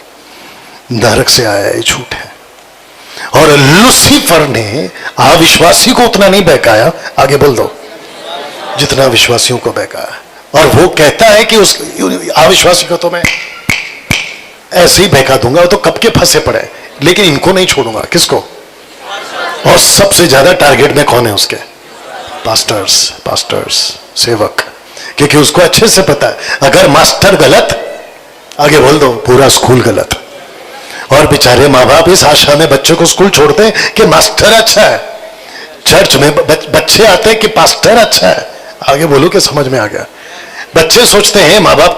नरक से आया ये झूठ है। और लूसीफर ने अविश्वासी को उतना नहीं बहकाया, आगे बोल दो, जितना विश्वासियों को बहकाया। और वो कहता है कि उस अविश्वासी को तो मैं ऐसे ही बहका दूंगा, वो तो कब के फंसे पड़े, लेकिन इनको नहीं छोड़ूंगा। किसको? और सबसे ज्यादा टारगेट में कौन है उसके? पास्टर्स, सेवक। क्योंकि उसको अच्छे से पता है अगर मास्टर गलत, आगे बोल दो, पूरा स्कूल गलत। और बेचारे माँ बाप इस आशा में बच्चे को स्कूल छोड़ते हैं कि मास्टर अच्छा है। चर्च में बच्चे आते हैं कि पास्टर अच्छा है। आगे बोलो कि समझ में आ गया? बच्चे सोचते हैं माँ बाप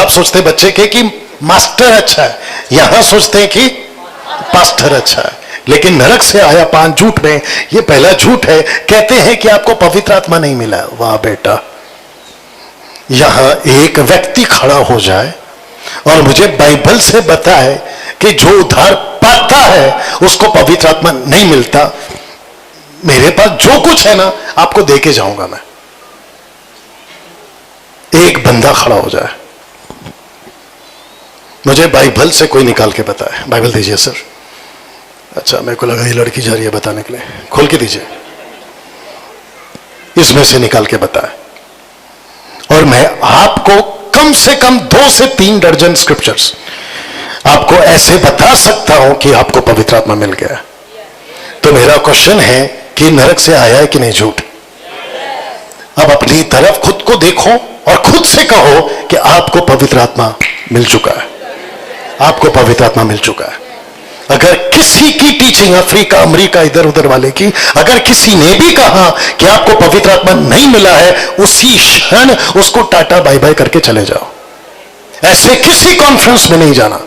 सोचते हैं बच्चे के कि मास्टर अच्छा है, यहां सोचते हैं कि पास्टर अच्छा है। लेकिन नरक से आया 5 झूठ में ये पहला झूठ है। कहते हैं कि आपको पवित्र आत्मा नहीं मिला। वाह बेटा, यहां एक व्यक्ति खड़ा हो जाए और मुझे बाइबल से बताए कि जो उद्धार पाता है उसको पवित्र आत्मा नहीं मिलता। मेरे पास जो कुछ है ना आपको दे के जाऊंगा मैं। एक बंदा खड़ा हो जाए, मुझे बाइबल से कोई निकाल के बताए। बाइबल दीजिए सर। अच्छा, मेरे को लगा ये लड़की जा रही है बताने के लिए। खोल के दीजिए, इसमें से निकाल के बताए। और मैं आपको कम से कम 2 से 3 दर्जन स्क्रिप्चर्स आपको ऐसे बता सकता हूं कि आपको पवित्र आत्मा मिल गया। तो मेरा क्वेश्चन है कि नरक से आया है कि नहीं झूठ? अब अपनी तरफ खुद को देखो और खुद से कहो कि आपको पवित्र आत्मा मिल चुका है। आपको पवित्र आत्मा मिल चुका है। अगर किसी की टीचिंग, अफ्रीका अमेरिका इधर उधर वाले की, अगर किसी ने भी कहा कि आपको पवित्र आत्मा नहीं मिला है, उसी क्षण उसको टाटा बाय बाय करके चले जाओ। ऐसे किसी कॉन्फ्रेंस में नहीं जाना,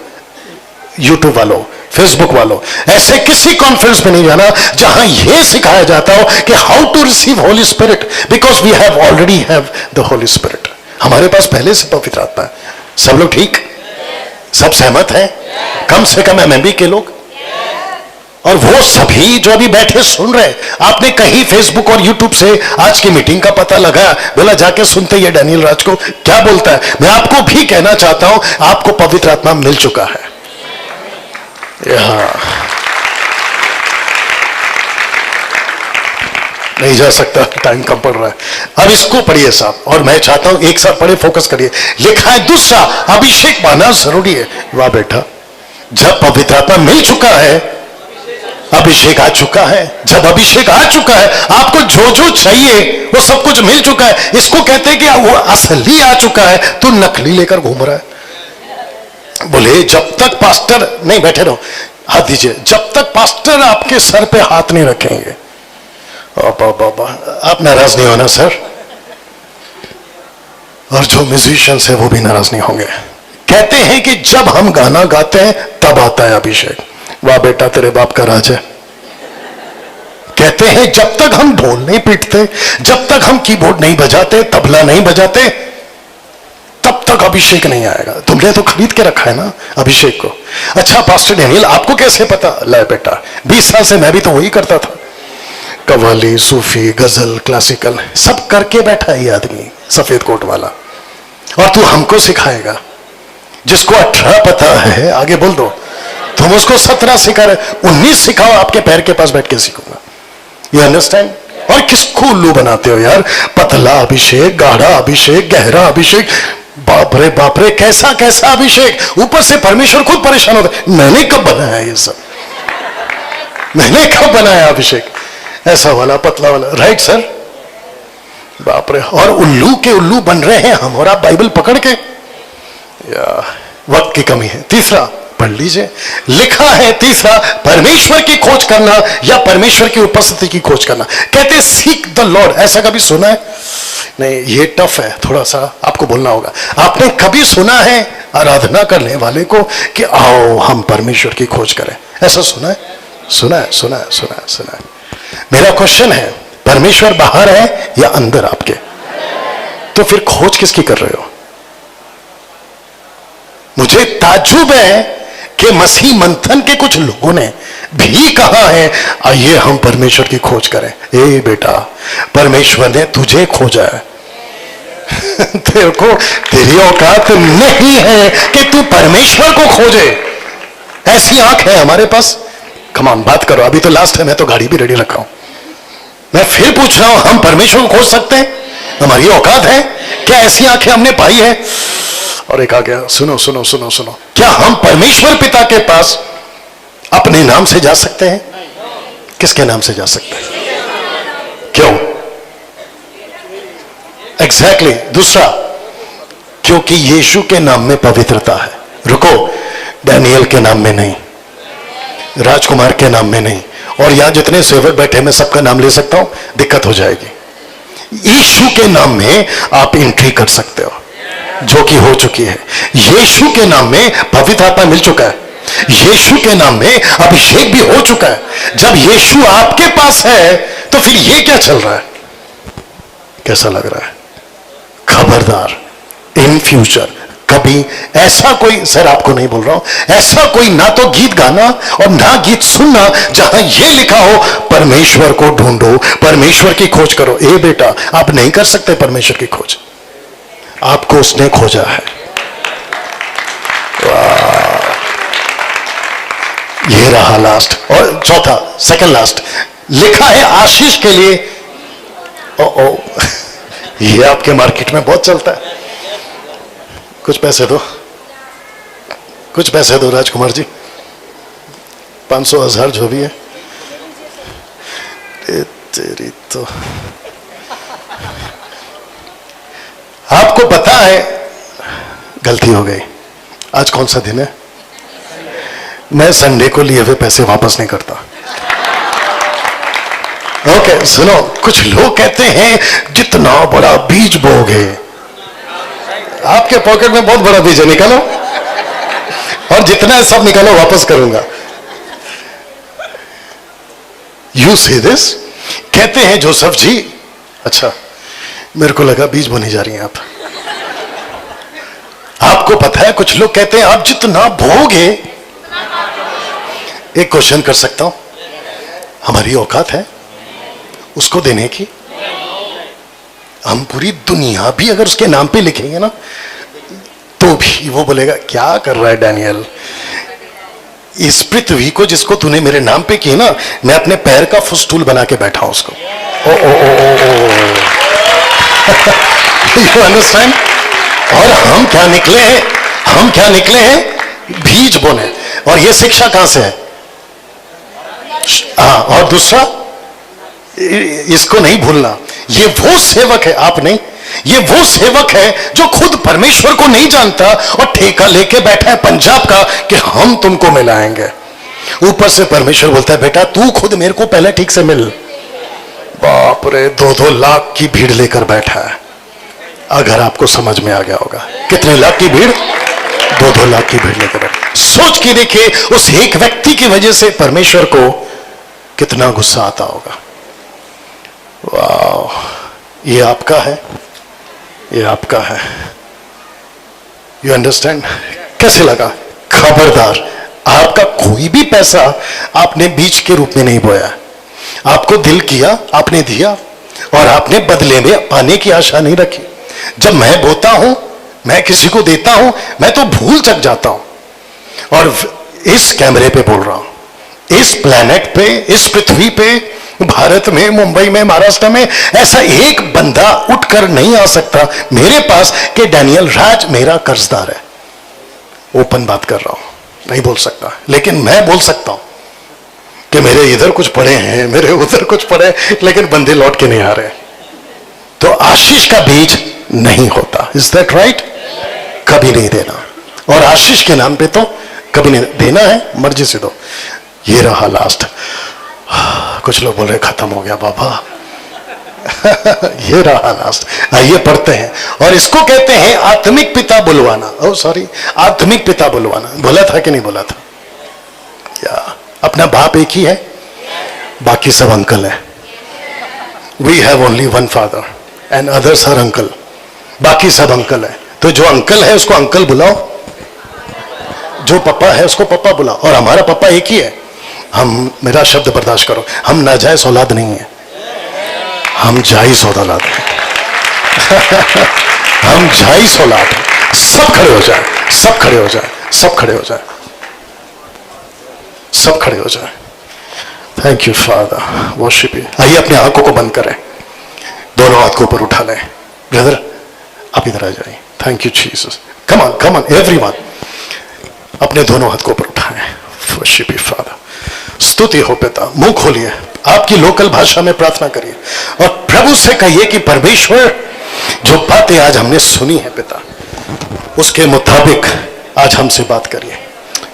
यूट्यूब वालों, फेसबुक वालों, ऐसे किसी कॉन्फ्रेंस में नहीं जाना जहां यह सिखाया जाता हो कि how to receive Holy Spirit, because we have already have the Holy Spirit. हमारे पास पहले से पवित्र आत्मा है। सब लोग ठीक, सब सहमत हैं? कम से कम एमएमबी के लोग, और वो सभी जो अभी बैठे सुन रहे। आपने कहीं फेसबुक और यूट्यूब से आज की मीटिंग का पता लगा, बोला जाके सुनते ये डैनियल राज को क्या बोलता है। मैं आपको भी कहना चाहता हूं, आपको पवित्र आत्मा मिल चुका है। नहीं जा सकता, टाइम कम पड़ रहा है। अब इसको पढ़िए साहब, और मैं चाहता हूं एक साथ पढ़े, फोकस करिए। लिखा है दूसरा, अभिषेक पाना जरूरी है। वाह बेटा, जब पवित्र आत्मा मिल चुका है, अभिषेक आ चुका है। जब अभिषेक आ चुका है, आपको जो जो चाहिए वो सब कुछ मिल चुका है। इसको कहते हैं कि वो असली आ चुका है, तो नकली लेकर घूम रहा है। बोले जब तक पास्टर, नहीं बैठे रहो, हाथ दीजिए, जब तक पास्टर आपके सर पे हाथ नहीं रखेंगे। आप नाराज नहीं होना सर, और जो म्यूजिशियंस है वो भी नाराज नहीं होंगे। कहते हैं कि जब हम गाना गाते हैं तब आता है अभिषेक। वाह बेटा, तेरे बाप का राज है। कहते हैं जब तक हम ढोल नहीं पीटते, जब तक हम कीबोर्ड नहीं बजाते, तबला नहीं बजाते, तब तक अभिषेक नहीं आएगा। तुमने तो खरीद के रखा है ना अभिषेक को। अच्छा पास्टर डैनियल, आपको कैसे पता? ले बेटा, 20 साल से मैं भी तो वही करता था। कव्वाली, सूफी, गजल, क्लासिकल सब करके बैठा है ये आदमी, सफेद कोट वाला, और तू हमको सिखाएगा? जिसको 18 पता है, आगे बोल दो, तुम उसको 17 सिखा रहे, 19 सिखाओ, आपके पैर के पास बैठ के सीखूंगा। You understand? और किसको उल्लू बनाते हो यार? पतला अभिषेक, गाढ़ा अभिषेक, गहरा अभिषेक, बाप रे कैसा कैसा अभिषेक। ऊपर से परमेश्वर खुद परेशान होता है, मैंने कब बनाया ये सब? मैंने कब बनाया अभिषेक? ऐसा वाला, पतला वाला, राइट सर? बाप रे, और उल्लू के उल्लू बन रहे हैं हम और आप बाइबल पकड़ के। या वक्त की कमी है। तीसरा पढ़ लीजिए, लिखा है तीसरा, परमेश्वर की खोज करना या परमेश्वर की उपस्थिति की खोज करना। कहते सीक द लॉर्ड। ऐसा कभी सुना है? नहीं, ये टफ है थोड़ा सा, आपको बोलना होगा। आपने कभी सुना है आराधना करने वाले को कि आओ हम परमेश्वर की खोज करें? ऐसा सुना है? सुना है, सुना है, सुना है, सुना है। मेरा क्वेश्चन है, परमेश्वर बाहर है या अंदर आपके? तो फिर खोज किसकी कर रहे हो? मुझे ताज्जुब है कि मसीह मंथन के कुछ लोगों ने भी कहा है आइए हम परमेश्वर की खोज करें। ए बेटा, परमेश्वर ने तुझे खोजा है। तेरे को, तेरी औकात नहीं है कि तू परमेश्वर को खोजे। ऐसी आंख है हमारे पास? कमान बात करो, अभी तो लास्ट है, मैं तो गाड़ी भी रेडी रखा हूं। मैं फिर पूछ रहा हूं, हम परमेश्वर को खोज सकते हैं? हमारी औकात है क्या? ऐसी आंखें हमने पाई है? और एक आ गया, सुनो सुनो सुनो सुनो, क्या हम परमेश्वर पिता के पास अपने नाम से जा सकते हैं? किसके नाम से जा सकते हैं? क्यों? एग्जैक्टली। दूसरा, क्योंकि यीशु के नाम में पवित्रता है। रुको, डैनियल के नाम में नहीं, राजकुमार के नाम में नहीं, और यहां जितने सेवक बैठे मैं सबका नाम ले सकता हूं? दिक्कत हो जाएगी। यीशु के नाम में आप एंट्री कर सकते हो, जो कि हो चुकी है। यीशु के नाम में पवित्र आत्मा मिल चुका है, यीशु के नाम में अभिषेक भी हो चुका है। जब यीशु आपके पास है तो फिर ये क्या चल रहा है? कैसा लग रहा है? खबरदार, इन फ्यूचर कभी ऐसा कोई, सर आपको नहीं बोल रहा हूं, ऐसा कोई ना तो गीत गाना और ना गीत सुनना जहां यह लिखा हो परमेश्वर को ढूंढो, परमेश्वर की खोज करो। ए बेटा, आप नहीं कर सकते परमेश्वर की खोज, आपको उसने खोजा है। ये रहा लास्ट। और चौथा, सेकंड लास्ट, लिखा है आशीष के लिए। ओ ये आपके मार्केट में बहुत चलता है। कुछ पैसे दो, कुछ पैसे दो राजकुमार जी, 500 1000 जो भी है। तेरी तो, आपको पता है, गलती हो गई। आज कौन सा दिन है? मैं संडे को लिए हुए पैसे वापस नहीं करता। ओके सुनो, कुछ लोग कहते हैं जितना बड़ा बीज बोगे, आपके पॉकेट में बहुत बड़ा बीज है, निकालो, और जितना है सब निकालो, वापस करूंगा। यू सी दिस, कहते हैं जोसेफ जी, अच्छा मेरे को लगा बीज बोने जा रही हैं आप। आपको पता है कुछ लोग कहते हैं आप जितना बोगे, एक क्वेश्चन कर सकता हूं, हमारी औकात है उसको देने की? हम पूरी दुनिया भी अगर उसके नाम पे लिखेंगे ना, तो भी वो बोलेगा क्या कर रहा है डैनियल, इस पृथ्वी को जिसको तूने मेरे नाम पे की ना, मैं अपने पैर का फुस्टूल बना के बैठा हूं उसको। ओ ओ ओ ओ यू अंडरस्टैंड? और हम क्या निकले हैं, हम क्या निकले हैं, बीज बोने। और ये शिक्षा कहां से है? हाँ, और दूसरा इसको नहीं भूलना, ये वो सेवक है, आप नहीं, ये वो सेवक है जो खुद परमेश्वर को नहीं जानता और ठेका लेके बैठा है पंजाब का कि हम तुमको मिलाएंगे। ऊपर से परमेश्वर बोलता है बेटा तू खुद मेरे को पहले ठीक से मिल। बाप रे, 2-2 लाख की भीड़ लेकर बैठा है। अगर आपको समझ में आ गया होगा, कितने लाख की भीड़? 2-2 लाख की भीड़ लेकर बैठा। सोच के देखिए उस एक व्यक्ति की वजह से परमेश्वर को कितना गुस्सा आता होगा। वाह, ये आपका है, ये आपका है। You understand? कैसे लगा? खबरदार, आपका कोई भी पैसा आपने बीज के रूप में नहीं बोया। आपको दिल किया, आपने दिया, और आपने बदले में पाने की आशा नहीं रखी। जब मैं बोता हूं, मैं किसी को देता हूं, मैं तो भूल चक जाता हूं। और इस कैमरे पे बोल रहा हूं, इस प्लेनेट पे, इस पृथ्वी पे, भारत में, मुंबई में, महाराष्ट्र में ऐसा एक बंदा उठकर नहीं आ सकता मेरे पास कि डैनियल राज मेरा कर्जदार है। ओपन बात कर रहा हूं, नहीं बोल सकता, लेकिन मैं बोल सकता हूं कि मेरे इधर कुछ पड़े हैं, मेरे उधर कुछ पड़े, लेकिन बंदे लौट के नहीं आ रहे। तो आशीष का बीज नहीं होता। Is that right? कभी नहीं देना, और आशीष के नाम पे तो कभी नहीं देना है, मर्जी से दो। ये रहा लास्ट। कुछ लोग बोल रहे खत्म हो गया बाबा। ये रहा लास्ट। आइए पढ़ते हैं, और इसको कहते हैं आत्मिक पिता बुलवाना। ओ सॉरी, आत्मिक पिता बुलवाना। बोला था कि नहीं बोला था? या अपना बाप एक ही है, बाकी सब अंकल है। We have only one father and others are uncle. बाकी सब अंकल है। तो जो अंकल है उसको अंकल बुलाओ, जो पापा है उसको पापा बुलाओ, और हमारा पापा एक ही है। हम, मेरा शब्द बर्दाश्त करो, हम नाजायज औलाद नहीं है, हम जायज औलाद हैं। हम जायज औलाद हैं। सब खड़े हो जाए, सब खड़े हो जाए, सब खड़े हो जाए, सब खड़े हो जाए। Thank you father, worship you. आइए अपनी आंखों को बंद करें, दोनों हाथ को ऊपर उठा लें। ब्रदर आप इधर आ जाइए। Thank you Jesus. Come on, come on everyone, अपने दोनों हाथ को ऊपर उठाएं। Worship you father. स्तुति हो पिता। मुंह खोलिए, आपकी लोकल भाषा में प्रार्थना करिए, और प्रभु से कहिए कि परमेश्वर जो बातें आज हमने सुनी है पिता, उसके मुताबिक आज हमसे बात करिए।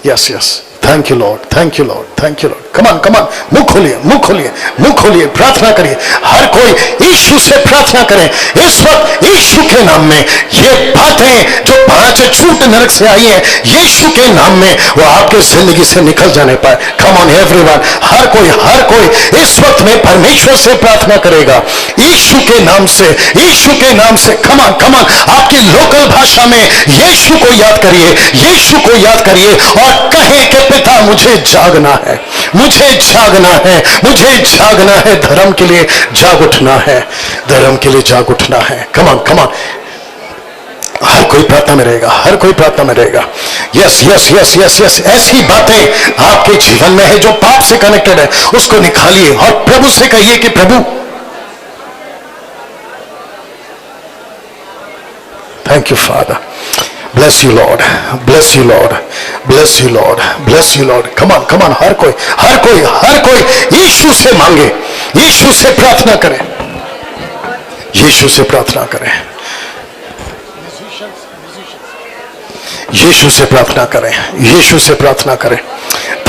Yes yes, thank you Lord, thank you Lord, thank you Lord. Come on come on, मुंह खोलिए, मुंह खोलिए, मुंह खोलिए, प्रार्थना करिए। हर कोई यीशु से प्रार्थना करें इस वक्त, यीशु के नाम में। ये बातें जो 5 झूठ नरक से आई हैं, यीशु के नाम में वो आपके जिंदगी से निकल जाने पाए। कम ऑन एवरीवन, हर कोई इस वक्त में परमेश्वर से प्रार्थना करेगा यीशु के नाम से, यीशु के नाम से। कमान कमान, आपकी लोकल भाषा में यीशु को याद करिए, यीशु को याद करिए, और कहे कि पिता मुझे जागना है, मुझे जागना है, मुझे जागना है, धर्म के लिए जाग उठना है, धर्म के लिए जाग उठना है। कमान कमान, हर कोई प्रार्थना में रहेगा, हर कोई प्रार्थना में रहेगा। Yes yes yes yes yes, ऐसी बातें आपके जीवन में है जो पाप से कनेक्टेड है, उसको निकालिए और प्रभु से कहिए कि प्रभु thank you father, bless you Lord, bless you Lord, bless you Lord, bless you Lord। come on come on, हर कोई यीशु से मांगे, यीशु से प्रार्थना करें, यीशु से प्रार्थना करें, यीशु से प्रार्थना करें, यीशु से प्रार्थना करें।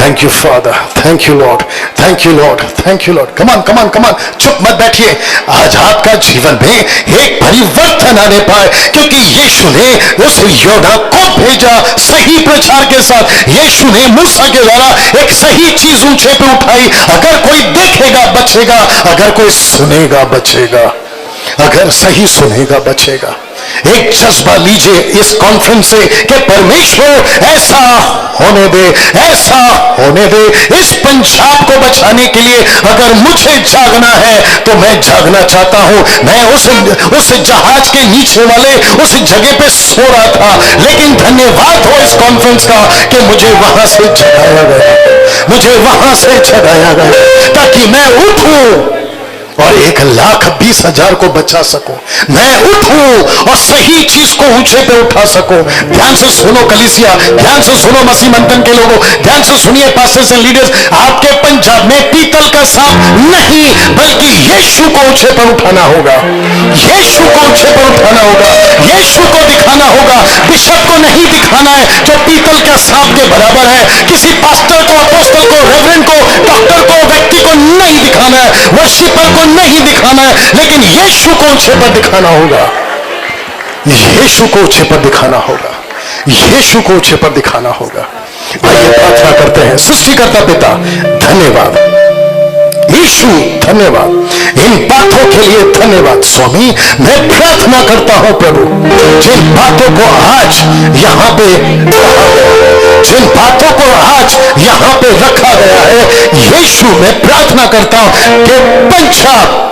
Thank you father, thank you Lord, thank you Lord, thank you Lord. Come on come on come on, चुप मत बैठिए। आज आपका जीवन में एक परिवर्तन आने पाए, क्योंकि यीशु ने उस योना को भेजा सही प्रचार के साथ। यीशु ने मूसा के द्वारा एक सही चीज ऊंचे पे उठाई। अगर कोई देखेगा बचेगा, अगर कोई सुनेगा बचेगा, अगर सही सुनेगा बचेगा। एक जज्बा लीजिए इस कॉन्फ्रेंस से कि परमेश्वर ऐसा होने दे, ऐसा होने दे। इस पंजाब को बचाने के लिए अगर मुझे जागना है तो मैं जागना चाहता हूं। मैं उस जहाज के नीचे वाले उस जगह पे सो रहा था, लेकिन धन्यवाद हो इस कॉन्फ्रेंस का कि मुझे वहां से जगाया गया, मुझे वहां से जगाया गया, ताकि मैं उठूं और 1,20,000 को बचा सकूं। मैं उठूं और सही चीज को ऊंचे पे उठा सकूं। ध्यान से सुनो कलीसिया, ध्यान से सुनो मसीह मंथन के लोगों, ध्यान से सुनिए पास्टर्स एंड लीडर्स। आपके पंजाब में पीतल का सांप नहीं, बल्कि यीशु को ऊंचे पर उठाना होगा। यीशु को ऊंचे पर उठाना होगा, यीशु को दिखाना होगा। बिशप को नहीं दिखाना है जो पीतल का सांप के बराबर है। किसी पास्टर को, अपोस्टल को, रेवरेंड को, डॉक्टर को, व्यक्ति को नहीं दिखाना है, वर्शिपर को नहीं दिखाना है, लेकिन यीशु को ऊंचे पर दिखाना होगा। यीशु को ऊंचे पर दिखाना होगा, यीशु को ऊंचे पर दिखाना होगा। आइए प्रार्थना करते हैं। सृष्टिकर्ता पिता धन्यवाद, यीशु धन्यवाद, इन बातों के लिए धन्यवाद। स्वामी मैं प्रार्थना करता हूं प्रभु, जिन बातों को आज यहां पे जिन बातों को आज यहां पे रखा गया है, यीशु मैं प्रार्थना करता हूं कि पंजाब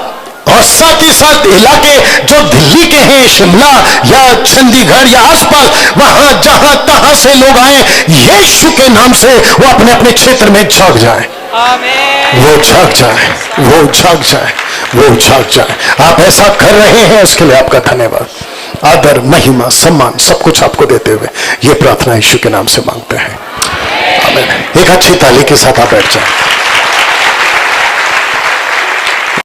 और साथ ही साथ इलाके जो दिल्ली के हैं, शिमला या चंडीगढ़ या आसपास, वहां जहां तहां से लोग आए, यीशु के नाम से वो अपने अपने क्षेत्र में जाग जाए, वो जाग जाए, वो जाग जाए, वो जाग जाए। आप ऐसा कर रहे हैं, उसके लिए आपका धन्यवाद। आदर, महिमा, सम्मान सब कुछ आपको देते हुए ये प्रार्थना यीशु के नाम से मांगते हैं। आमीन। एक अच्छी ताली के साथ आप बैठ जाए।